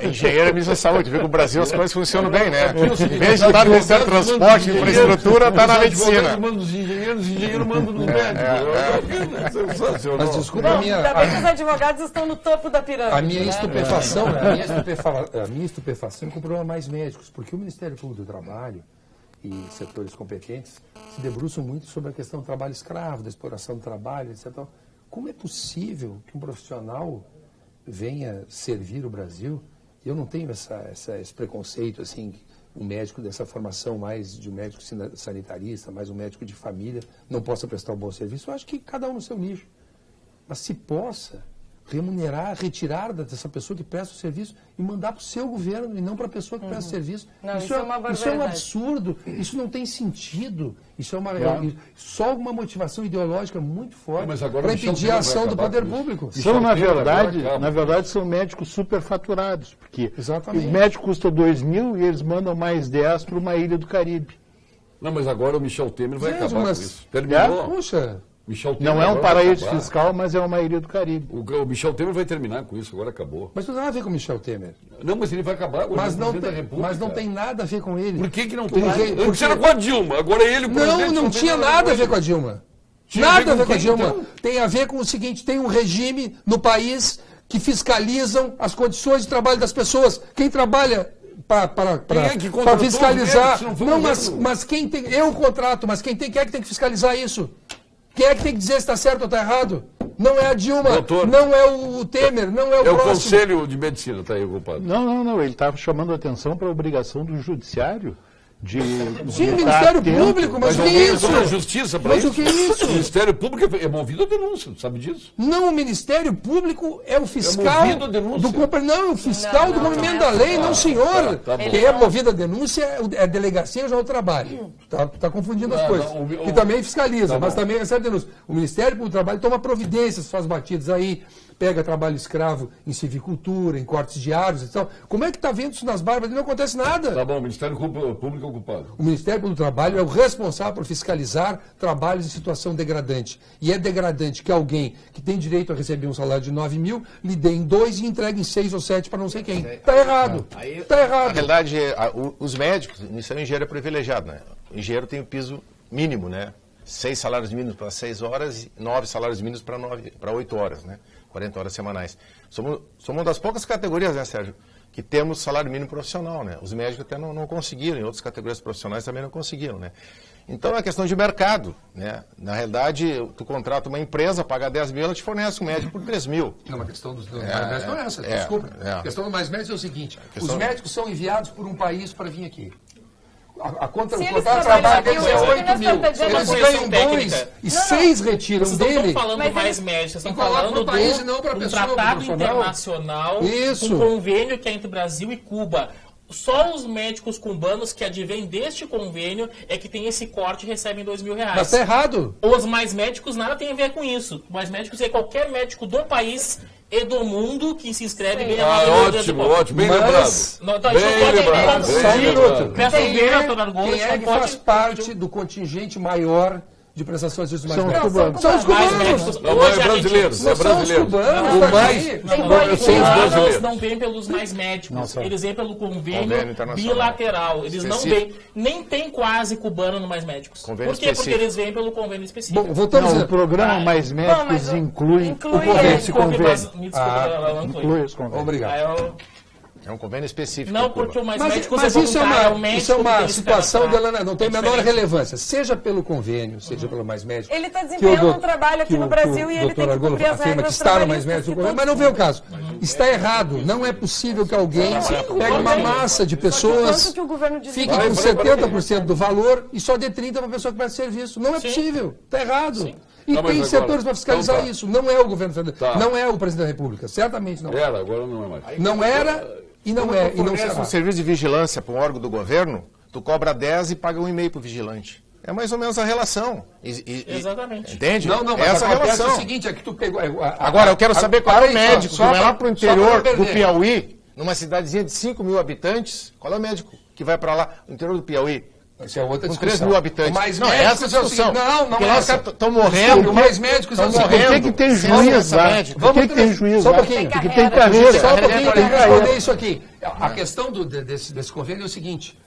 Engenheiro é ministro da Saúde. Vê que o Brasil as coisas funcionam bem, né? Em vez de estar no Ministério do Transporte, infraestrutura, está na medicina. Manda os engenheiros mandam nos médicos. Sensacional. Mas desculpa Bom, a minha... ainda bem que os advogados estão no topo da pirâmide. A minha né? estupefação, a minha estupefação comprou mais médicos, porque o Ministério Público do Trabalho e setores competentes se debruçam muito sobre a questão do trabalho escravo, da exploração do trabalho, etc. Como é possível que um profissional venha servir o Brasil? Eu não tenho esse preconceito, assim, um médico dessa formação mais de um médico sanitarista, mais um médico de família, não possa prestar um bom serviço. Eu acho que cada um no seu nicho. Mas se possa remunerar, retirar dessa pessoa que presta o serviço e mandar para o seu governo e não para a pessoa que presta o serviço. Não, isso é uma isso é um barbaridade. absurdo, isso não tem sentido. Isso é só uma motivação ideológica muito forte Mas agora para o Michel impedir a Temer vai ação do acabar poder com isso. público. São, Michel, na verdade, são médicos superfaturados, porque Exatamente. o médico custa 2 mil e eles mandam mais 10 para uma ilha do Caribe. Não, mas agora o Michel Temer vai Gente, acabar mas- com isso. Terminou. Puxa, Michel Temer Não é um agora vai paraíso acabar. fiscal, mas é uma ilha do Caribe. O Michel Temer vai terminar com isso, agora acabou. mas não tem nada a ver com o Michel Temer. Não, mas ele vai acabar agora. Mas ele é não, presidente da tem, República. mas não tem nada a ver com ele. Por que não tem? Porque- Antes era com a Dilma, agora é ele o presidente. Não tinha nada a ver com a Dilma. Tinha Nada a ver com a quem, Dilma. então? Tem a ver com o seguinte, tem um regime no país que fiscalizam as condições de trabalho das pessoas. Quem trabalha Quem é que para contratou fiscalizar... os médicos, se não foi Não, o governo? mas quem tem... Eu contrato, mas quem é que tem que fiscalizar isso? Quem é que tem que dizer se está certo ou está errado? Não é a Dilma, Doutor, não é o Temer, não é o É o próximo. Conselho de Medicina, está aí ocupado. Não, ele está chamando a atenção para a obrigação do judiciário de Sim, estar Ministério atento. Público, mas o que é alguém isso? entrou na justiça para Mas isso? o que é isso? O Ministério Público é movido a denúncia, sabe disso? Não, o Ministério Público é o fiscal movido a denúncia. Não, o fiscal do cumprimento da lei, não, senhor. tá bom. Quem é movido a denúncia é a delegacia já é o trabalho. Tá confundindo as Não, coisas. não, Que também fiscaliza, tá mas bom. também recebe denúncia. O Ministério Público do Trabalho toma providências, faz batidas aí, pega trabalho escravo em civicultura, em cortes de árvores e tal. Como é que está vendo isso nas barbas? Não acontece nada. Tá bom, o Ministério Público é ocupado. O Ministério Público do Trabalho é o responsável por fiscalizar trabalhos em situação degradante. E é degradante que alguém que tem direito a receber um salário de 9 mil lhe dê em 2 e entregue em 6 ou 7 para não sei quem. Está errado. Está Na errado. realidade, os médicos, isso é um engenheiro privilegiado, né? O engenheiro tem o piso mínimo, né? 6 salários mínimos para 6 horas e 9 salários mínimos para 8 horas, né? 40 horas semanais. Somos uma das poucas categorias, né, Sérgio, que temos salário mínimo profissional, né? Os médicos até não conseguiram, em outras categorias profissionais também não conseguiram, né? Então é questão de mercado, né? Na realidade, tu contrata uma empresa, paga 10 mil, ela te fornece um médico por 3 mil. Não, a questão dos mais médicos não é essa, é, desculpa. é. A questão dos mais médicos é o seguinte: questão- os médicos são enviados por um país para vir aqui. O Se contrato eles de trabalho trabalham deles aqui, é o 8 mil. Ernesto está Eles dizendo- ganham técnica. 2 e 6 retiram Vocês não dele. estão falando Mas mais eles- médicos, vocês estão Então coloca falando pro país e não do pra um pessoa, pro tratado profissional. internacional, Isso. um convênio que é entre Brasil e Cuba. Só os médicos cubanos que advêm deste convênio é que tem esse corte e recebem R$2.000. Mas está errado. Os mais médicos nada tem a ver com isso. Mais médicos é qualquer médico do país e do mundo que se inscreve e ganha Ótimo, bem Mas- lembrado. Não, então a gente Bem não pode lembrado, confundir. bem Só um lembrado. minuto. Peço Quem ver, é, doutor Argolo, quem não é que pode- faz parte do contingente maior de prestações de serviços mais São os médicos? cubanos. São os Mais cubanos. médicos. Não, Hoje é a gente- brasileiros, Não é são os brasileiro. cubanos, O tá mais, aqui. Tem eu dois sei os Cubanos brasileiros. não vêm pelos mais médicos, Não são. eles vêm pelo convênio Convênio internacional. bilateral. Eles não Específico. vêm, nem tem quase cubano no mais médicos. Convênio Por quê? Porque específico. eles vêm pelo convênio específico. Bom, voltamos Não, a... o programa Mais Médicos mas inclui esse convênio. Me desculpe, ela não foi. Inclui esse convênio. Obrigado. Aí eu- É um convênio específico. Não, para Cuba. porque o mais Mas, médicos mas é isso é voluntário, é uma, o médico isso é que uma tem esse situação cadastrar. dela não tem a menor diferente. relevância, seja pelo convênio, seja pelo mais médico. Ele está que o desempenhando doutor- um trabalho aqui que no o- Brasil que e o ele doutor tem que Argolo cumprir as afirma que regras está no mais trabalhistas médico, que mas não todos vê o caso. Está errado. Não é possível que alguém pegue uma massa de pessoas, Quanto que o governo diz fique que- com 70% do valor e só dê 30% para a pessoa que presta serviço. Não é possível. Está errado. E Não, mas tem agora- setores para fiscalizar então tá. isso. Não é o governo federal, Tá. não é o presidente da República. Certamente não. Era, agora não é mais. Não era e não é. E não Fornece será. um serviço de vigilância para um órgão do governo, tu cobra 10 e paga 1,5 para o vigilante. É mais ou menos a relação. Exatamente. Entende? Não, mas essa acontece relação. o seguinte, é que tu pegou... Agora, eu quero saber qual é o médico que vai lá para o interior do Piauí. Piauí, numa cidadezinha de 5 mil habitantes. Qual é o médico que vai para lá, no interior do Piauí? Isso é outra Com discussão. 3 mil habitantes. Mas não, médicos essa é a discussão. Não Porque é lá os essa. caras estão morrendo. Mais médicos é o seguinte. morrendo. Por que tem Sem juiz acesso a lá? médico. Por que tem juiz Só um lá? pouquinho. Porque tem carreira. Só um pouquinho para Tem responder carreira. isso aqui. A questão desse convênio é o seguinte.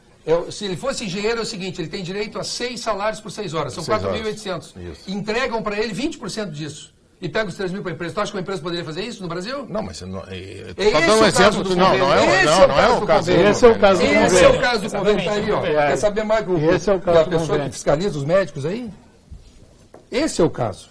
Se ele fosse engenheiro, é o seguinte, ele tem direito a 6 salários por 6 horas, são 4.800. Entregam para ele 20% disso. E pega os 3 mil para a empresa. Tu acha que uma empresa poderia fazer isso no Brasil? Não, mas eu Esse só dando um é o caso exemplo do do... Não convênio. não é o caso. Esse é o caso do Esse é convênio. o caso do convênio. Tá aí, ó. É. Quer saber mais do Esse é o caso da do pessoa convênio. que fiscaliza os médicos aí? Esse é o caso.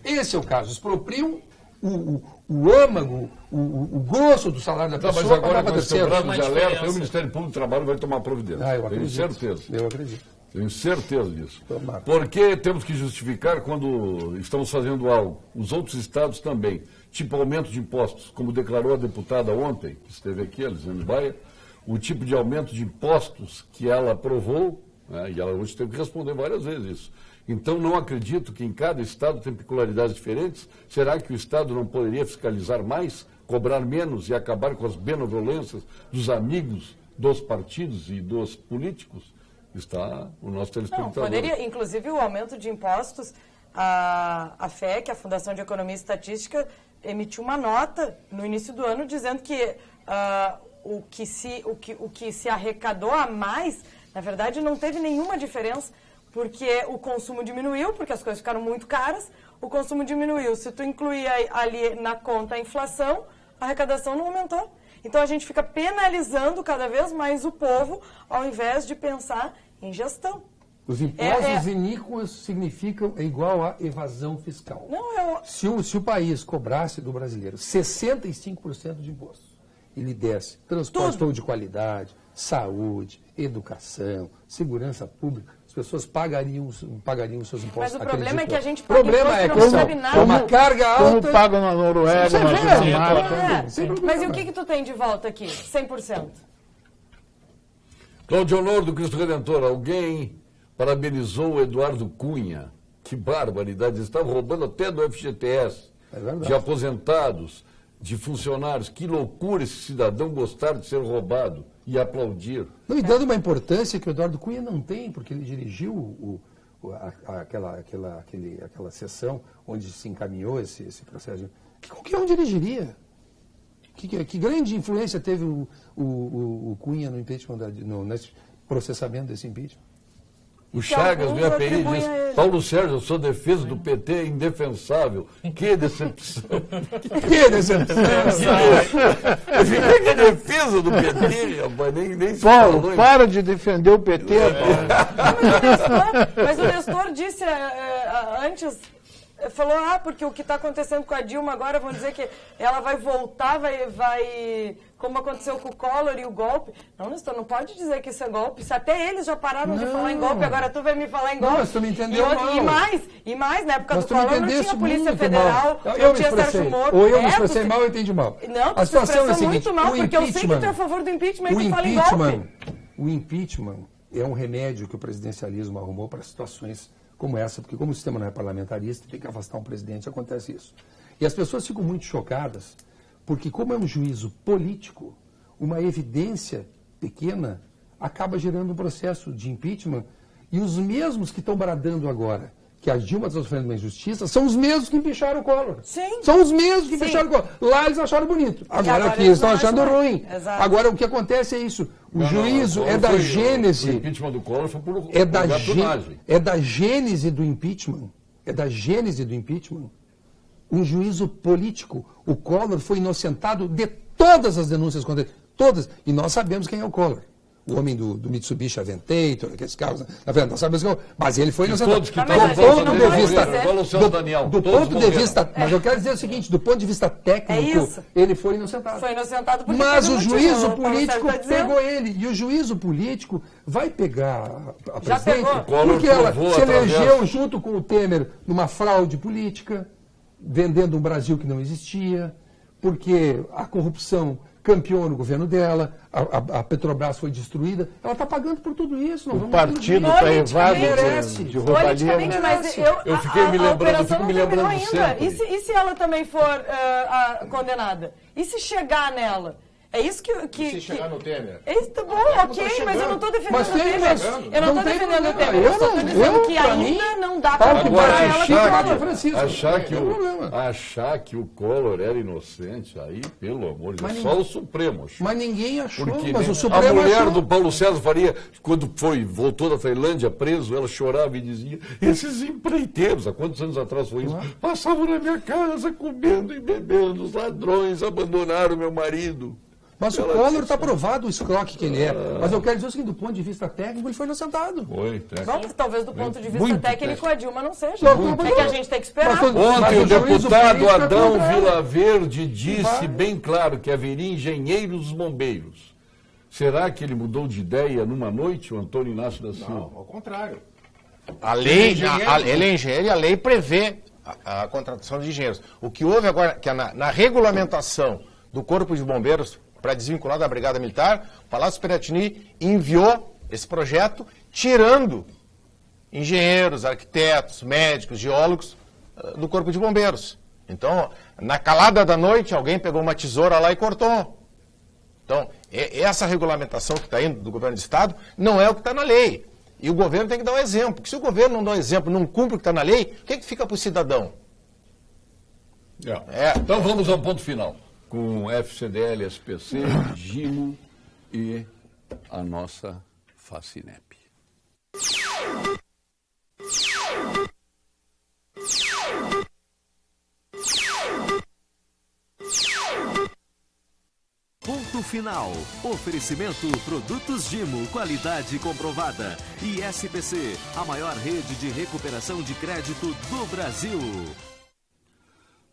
Esse é o caso. Expropriam o âmago, o grosso do salário da Não, pessoa. mas agora para com esse terceiros. quebrado de Uma alerta, diferença. o Ministério Público do Trabalho vai tomar providência. Ah, eu Tenho acredito. certeza. Eu acredito. Tenho certeza disso. Tomara. Porque temos que justificar quando estamos fazendo algo. Os outros estados também. Tipo aumento de impostos, como declarou a deputada ontem, que esteve aqui, a Elisane Baia, o tipo de aumento de impostos que ela aprovou, né, e ela hoje teve que responder várias vezes isso. Então, não acredito que em cada estado tem peculiaridades diferentes. Será que o estado não poderia fiscalizar mais, cobrar menos e acabar com as benevolências dos amigos dos partidos e dos políticos? Está o nosso Não, telespectador. poderia, inclusive o aumento de impostos, a FEC, a Fundação de Economia e Estatística, emitiu uma nota no início do ano dizendo que o que se arrecadou a mais, na verdade, não teve nenhuma diferença, porque o consumo diminuiu, porque as coisas ficaram muito caras, o consumo diminuiu. Se tu incluir ali na conta a inflação, a arrecadação não aumentou. Então, a gente fica penalizando cada vez mais o povo, ao invés de pensar em gestão. Os impostos iníquos significam igual a evasão fiscal. Não, Se o país cobrasse do brasileiro 65% de impostos, ele desse transporte todo de qualidade, saúde, educação, segurança pública, as pessoas pagariam os seus impostos. Mas o problema é que a gente O paga problema imposto é e que não sabe nada. uma carga alta... Como pagam na Noruega, na Dinamarca. Mas e o que tu tem de volta aqui? 100%. Cláudio Honor do Cristo Redentor, alguém parabenizou o Eduardo Cunha. Que barbaridade, estava roubando até do FGTS, É verdade. de aposentados, de funcionários. Que loucura esse cidadão gostar de ser roubado e aplaudir. Não, e dando uma importância que o Eduardo Cunha não tem, porque ele dirigiu aquela sessão onde se encaminhou esse processo. Que qualquer um dirigiria. Que grande influência teve o Cunha no impeachment, nesse processamento desse impeachment? O Chagas, alguns no API, atribuem diz: a ele. Paulo Sérgio, eu sou defesa do PT, indefensável. Que decepção. Que decepção! Eu fiquei com a defesa do PT, rapaz, nem se Paulo, falou em- para de defender o PT, Paulo. Mas o Nestor disse antes, falou, porque o que está acontecendo com a Dilma agora, vão dizer que ela vai voltar, vai como aconteceu com o Collor e o golpe. Não, Nestor, não pode dizer que isso é golpe. Se até eles já pararam de falar em golpe, agora tu vai me falar em Não, golpe. mas tu me entendeu e mal. mais, na época Mas do tu me Collor não entendeste tinha Polícia muito Federal, mal. não tinha Sérgio Moro. Ou eu me É, expressei você- mal, eu entendi mal. Não, A tu se situação é a expressou seguinte, muito mal, o porque eu sei que tu é a impeachment- favor do impeachment e O tu fala em golpe. o impeachment é um remédio que o presidencialismo arrumou para situações como essa, porque como o sistema não é parlamentarista, tem que afastar um presidente, acontece isso. E as pessoas ficam muito chocadas, porque como é um juízo político, uma evidência pequena acaba gerando um processo de impeachment, e os mesmos que estão bradando agora que a Dilma está sofrendo uma injustiça, são os mesmos que empicharam o Collor. Sim. São os mesmos que Sim. empicharam o Collor. Lá eles acharam bonito. Agora aqui eles eles estão não achando acham ruim. Exato. Agora o que acontece é isso. O juízo Não, é da foi- O gênese. impeachment do Collor foi por É da, gatunagem. é da gênese do impeachment. É da gênese do impeachment. Um juízo político. O Collor foi inocentado de todas as denúncias contra ele. Todas. E nós sabemos quem é o Collor. O homem do Mitsubishi Aventator, aqueles carros. Na verdade, nós sabemos quem é o... Mas ele foi inocentado. todos que Mas estavam a gente Do não ponto pode de vista... dizer- Igual o Luciano Daniel, Do todos ponto de morreram. vista... Mas eu quero dizer o seguinte, do ponto de vista técnico, isso. ele foi inocentado. Foi inocentado porque Mas teve o motivo, juízo o Paulo político Sérgio tá dizendo. pegou ele. E o juízo político vai pegar a Já presidente pegou. Collor porque ela provou se através- elegeu junto com o Temer numa fraude política, vendendo um Brasil que não existia, porque a corrupção campeou no governo dela, a Petrobras foi destruída, ela está pagando por tudo isso. O partido está evado de roubalheira. Politicamente, mas Eu fiquei me lembrando ainda. sempre. E se ela também for condenada? E se chegar nela? É isso que Se chegar no Temer. Tá bom, ok, mas eu não estou defendendo Mas o tem, Temer. mas Eu não estou não tem defendendo o problema. Temer. Eu estou dizendo que ainda não dá para comparar ela com o Collor. Francisco, Achar que o Collor era inocente, aí, pelo amor de Deus, Mas só o Supremo achou. mas ninguém achou, Porque mas nem- o Supremo a mulher achou. do Paulo César Faria, quando voltou da Tailândia preso, ela chorava e dizia, esses empreiteiros, há quantos anos atrás foi isso? Passavam na minha casa comendo e bebendo, os ladrões abandonaram meu marido. Mas o Collor está provado o escroque que ele é. Mas eu quero dizer o seguinte, do ponto de vista técnico, ele foi inocentado. Foi, Talvez do ponto de vista Muito técnico a Dilma não seja. Muito. É que a gente tem que esperar. Mas Ontem o o juízo deputado político é Adão contra ela. Vilaverde disse bem claro que haveria engenheiros dos bombeiros. Será que ele mudou de ideia numa noite, o Antônio Inácio da Silva? Não, ao contrário. A lei, ele é engenheiro e a lei prevê a contratação de engenheiros. O que houve agora, que é na regulamentação do Corpo de Bombeiros, para desvincular da Brigada Militar, o Palácio Piratini enviou esse projeto, tirando engenheiros, arquitetos, médicos, geólogos do Corpo de Bombeiros. Então, na calada da noite, alguém pegou uma tesoura lá e cortou. Então, essa regulamentação que está indo do governo do Estado não é o que está na lei. E o governo tem que dar um exemplo. Porque se o governo não dá um exemplo, não cumpre o que está na lei, o que fica para o cidadão? Então vamos ao ponto final. Com FCDL, SPC, Gimo e a nossa Facinep. Ponto final. Oferecimento Produtos Gimo, qualidade comprovada. E SPC, a maior rede de recuperação de crédito do Brasil.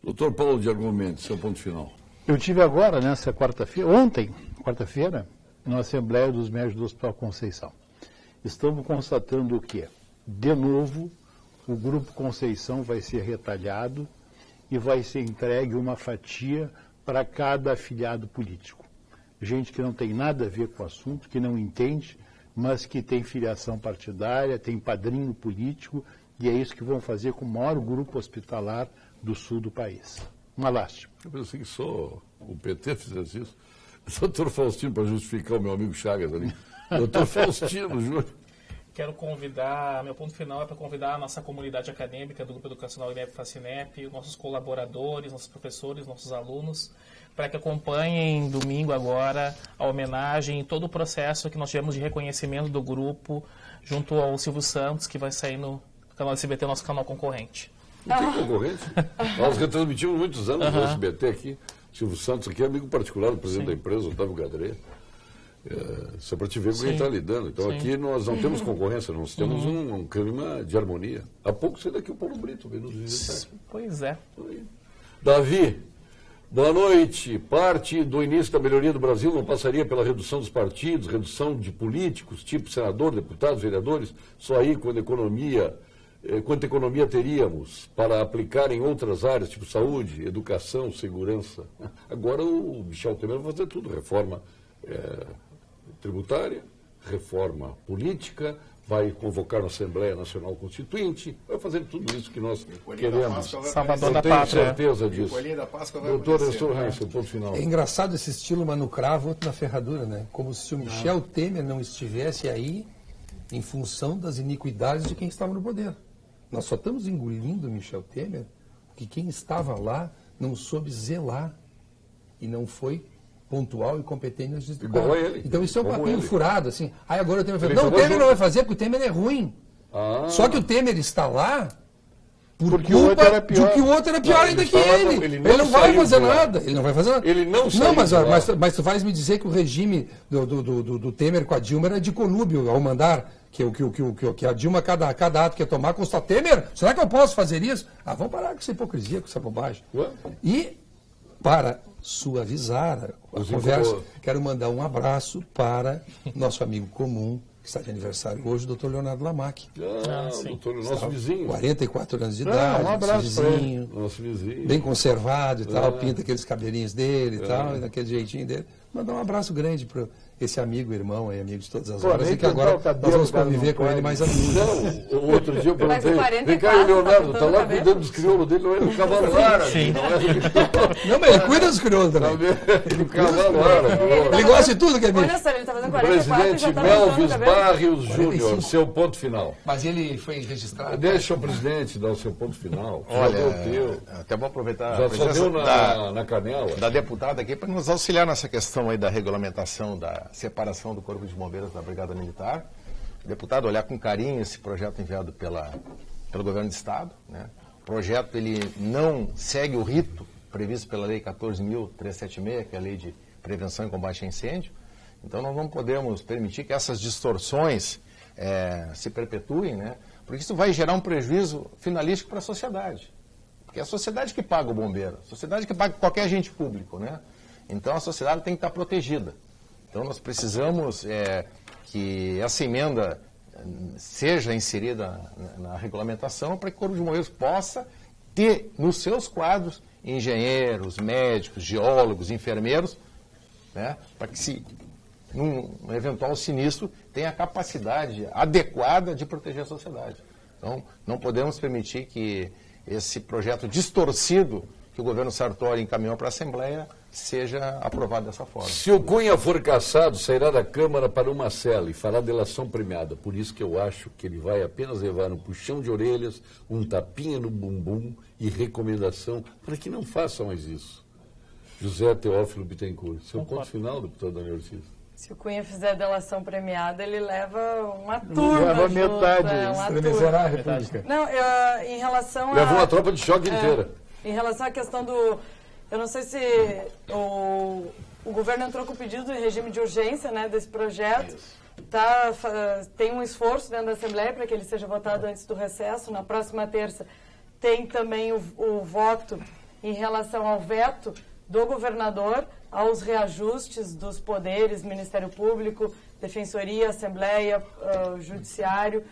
Doutor Paulo de Argumentos, seu ponto final. Eu tive agora, nessa ontem, quarta-feira, na Assembleia dos Médicos do Hospital Conceição. Estamos constatando o quê? De novo, o Grupo Conceição vai ser retalhado e vai ser entregue uma fatia para cada afiliado político. Gente que não tem nada a ver com o assunto, que não entende, mas que tem filiação partidária, tem padrinho político, e é isso que vão fazer com o maior grupo hospitalar do sul do país. Uma lástima. Eu pensei que só o PT fizesse isso. Doutor Faustino, para justificar o meu amigo Chagas ali. Doutor Faustino, Júnior. Quero convidar, meu ponto final é para convidar a nossa comunidade acadêmica do Grupo Educacional INEP Facinep, nossos colaboradores, nossos professores, nossos alunos, para que acompanhem domingo agora a homenagem e todo o processo que nós tivemos de reconhecimento do grupo junto ao Silvio Santos, que vai sair no canal SBT, nosso canal concorrente. Não tem concorrente? Nós retransmitimos muitos anos no SBT aqui. Silvio Santos aqui é amigo particular do presidente da empresa, Otávio Gadré. Só para te ver como ele está lidando. Então aqui nós não temos concorrência, nós temos um clima de harmonia. Há pouco saiu daqui o Paulo Brito, veio nos visitar. Pois é. Davi, boa noite. Parte do início da melhoria do Brasil não passaria pela redução dos partidos, redução de políticos, tipo senador, deputados, vereadores? Só aí quanta economia teríamos para aplicar em outras áreas, tipo saúde, educação, segurança. Agora o Michel Temer vai fazer tudo, reforma tributária, reforma política, vai convocar a Assembleia Nacional Constituinte, vai fazer tudo isso que nós queremos. Salvador da Eu tenho pátria. certeza disso. Doutor Nestor né? Reis, seu ponto final. É engraçado esse estilo, mas no cravo, outro na ferradura, né? Como se o Michel Temer não estivesse aí em função das iniquidades de quem estava no poder. Nós só estamos engolindo o Michel Temer porque quem estava lá não soube zelar e não foi pontual e competente na justiça. Igual a ele. Então isso é um Como papinho ele. furado, assim. Aí agora o Temer vai Ele falar, não, o jogou Temer junto. não vai fazer porque o Temer é ruim. Só que o Temer está lá Porque o outro era pior. porque o outro era pior Não, ainda ele que estava- ele. ele Ele não não vai saiu fazer de lá. nada. Ele não vai fazer nada. Ele não saiu Não, mas, de lá. mas tu vais me dizer que o regime do Temer com a Dilma era de conúbio ao mandar que a Dilma, cada ato que ia tomar, custa Temer. Será que eu posso fazer isso? Ah, vamos parar com essa hipocrisia, com essa bobagem. Ué? E, para suavizar a Os conversa, incomodou. quero mandar um abraço para nosso amigo comum, que está de aniversário hoje, o doutor Leonardo Lamac. Doutor, nosso vizinho. 44 anos de idade, Um abraço para ele. vizinho, Nosso vizinho. bem conservado e tal, pinta aqueles cabelinhos dele e tal, e daquele jeitinho dele. Mandar um abraço grande para esse amigo, irmão, amigo de todas as horas, e que agora nós vamos conviver com ele mais a menudo. Não, o outro dia eu perguntei, vem cá, o 44, Leonardo, tá tá lá pintando o cuidando dos crioulos dele, não é do cavalo árabe. Não é do Não, mas ele cuida dos crioulos também. do cavalo árabe. Ele gosta de tudo que é bicho. Olha só, ele tá fazendo 44 e Presidente já tá Melvis pintando o cabelo. Barrios Júnior, 45. seu ponto final. Mas ele foi registrado. Deixa o presidente dar o seu ponto final. Olha, Já deu o teu. até vou aproveitar a Já só presença deu na canela. da deputada aqui para nos auxiliar nessa questão aí da regulamentação, da separação do Corpo de Bombeiros da Brigada Militar. Deputado, olhar com carinho esse projeto enviado pelo Governo do Estado, né? O projeto ele não segue o rito previsto pela Lei 14.376, que é a Lei de Prevenção e Combate a Incêndio. Então nós não podemos permitir que essas distorções se perpetuem, né? Porque isso vai gerar um prejuízo finalístico para a sociedade. Porque é a sociedade que paga o bombeiro, a sociedade que paga qualquer agente público, né? Então a sociedade tem que estar protegida. Então nós precisamos que essa emenda seja inserida na regulamentação para que o Corpo de Bombeiros possa ter nos seus quadros engenheiros, médicos, geólogos, enfermeiros, né, para que se num eventual sinistro tenha a capacidade adequada de proteger a sociedade. Então não podemos permitir que esse projeto distorcido que o governo Sartori encaminhou para a Assembleia seja aprovado dessa forma. Se o Cunha for cassado, sairá da Câmara para uma cela e fará delação premiada. Por isso que eu acho que ele vai apenas levar um puxão de orelhas, um tapinha no bumbum e recomendação para que não façam mais isso. José Teófilo Bittencourt. Seu ponto final, deputado Daniel Ortiz. Se o Cunha fizer delação premiada, ele leva uma turma Leva junto, metade. uma Estremecerá a turma. República. Não, em relação Leva uma a... tropa de choque inteira. Em relação à questão do... Eu não sei se o governo entrou com o pedido de regime de urgência, né, desse projeto. Tem um esforço dentro da Assembleia para que ele seja votado antes do recesso. Na próxima terça tem também o voto em relação ao veto do governador aos reajustes dos poderes, Ministério Público, Defensoria, Assembleia, Judiciário.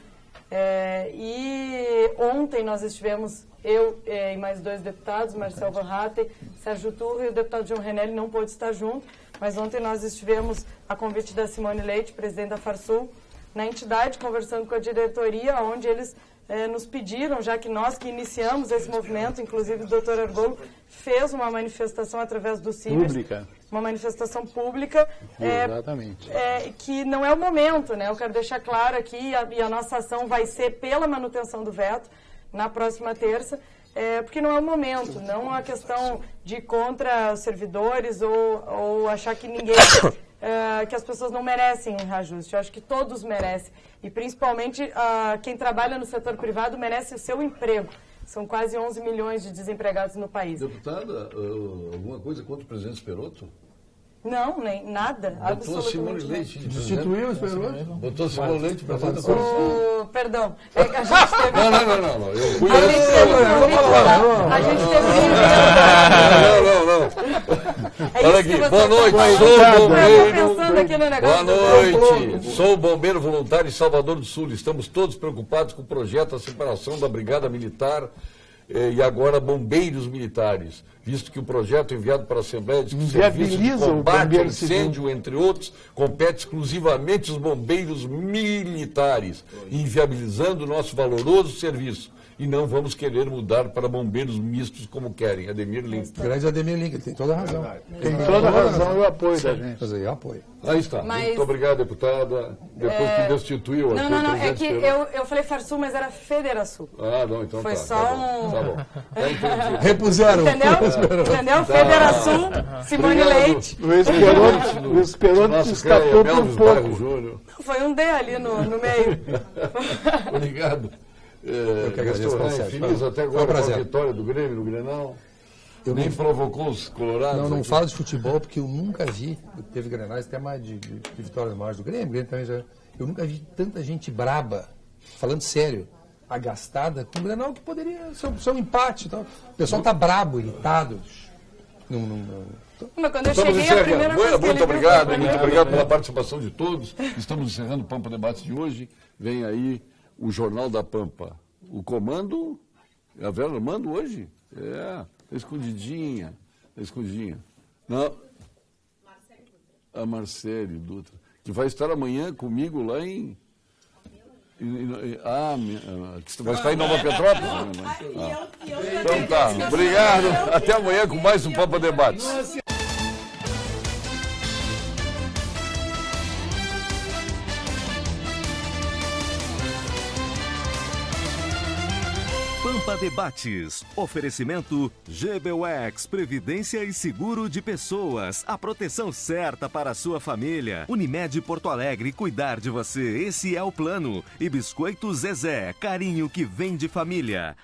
E ontem nós estivemos, eu e mais 2 deputados, Marcel Van Hatten, Sérgio Turra e o deputado João Renelli não pôde estar junto, mas ontem nós estivemos, a convite da Simone Leite, presidente da Farsul, na entidade, conversando com a diretoria, onde eles nos pediram, já que nós que iniciamos esse movimento, inclusive o doutor Argolo fez uma manifestação através do CIMERS, uma manifestação pública, Exatamente. Que não é o momento, né? Eu quero deixar claro aqui, e a nossa ação vai ser pela manutenção do veto na próxima terça, porque não é o momento, não é uma questão de ir contra os servidores ou achar que ninguém... que as pessoas não merecem um reajuste. Eu acho que todos merecem. E, principalmente, quem trabalha no setor privado merece o seu emprego. São quase 11 milhões de desempregados no país. Deputada, alguma coisa contra o presidente Esperotto? Não, nem nada. Botou a Simone Absolutamente Leite. nada. Destituiu o Esperotto? Botou a Simone Leite para fazer a comissão. Perdão. É que a gente teve... Não. Eu fui A gente teve um convite, a gente teve Não. Olha aqui, boa noite, Boa noite, sou bombeiro voluntário em Salvador do Sul. Estamos todos preocupados com o projeto da separação da Brigada Militar e agora bombeiros militares, visto que o projeto enviado para a Assembleia diz que o serviço de combate ao incêndio, entre outros, compete exclusivamente aos bombeiros militares, inviabilizando o nosso valoroso serviço. E não vamos querer mudar para bombeiros mistos como querem. Ademir Link. Grande Ademir Link, ele tem toda a razão. Tem toda a razão e o apoio da gente. Mas aí, eu apoio. Aí está. Muito obrigado, deputada. Depois que destituiu... Não, é que eu falei Farsul, mas era Federasul. Não, então Foi tá. só Tá um... bom. Tá entendido. Repuseram. Entendeu? Federasul, Simone Leite. O Esperotto escapou por pouco. Foi um D ali no meio. Obrigado. Eu que agradeço, Feliz até agora com a vitória do Grêmio no Grenal. Nem provocou os colorados. Não falo de futebol porque eu nunca vi, teve Grenais até mais de vitória mais do Grêmio também já. Eu nunca vi tanta gente braba, falando sério, agastada com o Grenal que poderia ser um empate. Então, o pessoal tá brabo, irritado. Mas quando eu Estamos cheguei, a primeira encerrando. coisa que ele Muito viu obrigado, foi- muito obrigado pela participação de todos. Estamos encerrando o Pampa Debates de hoje. Vem aí o Jornal da Pampa. O comando, a Vera manda hoje? Tá escondidinha. Não. A Marcele Dutra, que vai estar amanhã comigo lá em... que vai estar em Nova Petrópolis? Então tá, obrigado. Até amanhã com mais um Pampa Debates. Pampa Debates. Oferecimento GBUX, Previdência e Seguro de Pessoas. A proteção certa para a sua família. Unimed Porto Alegre, cuidar de você. Esse é o plano. E Biscoito Zezé, carinho que vem de família.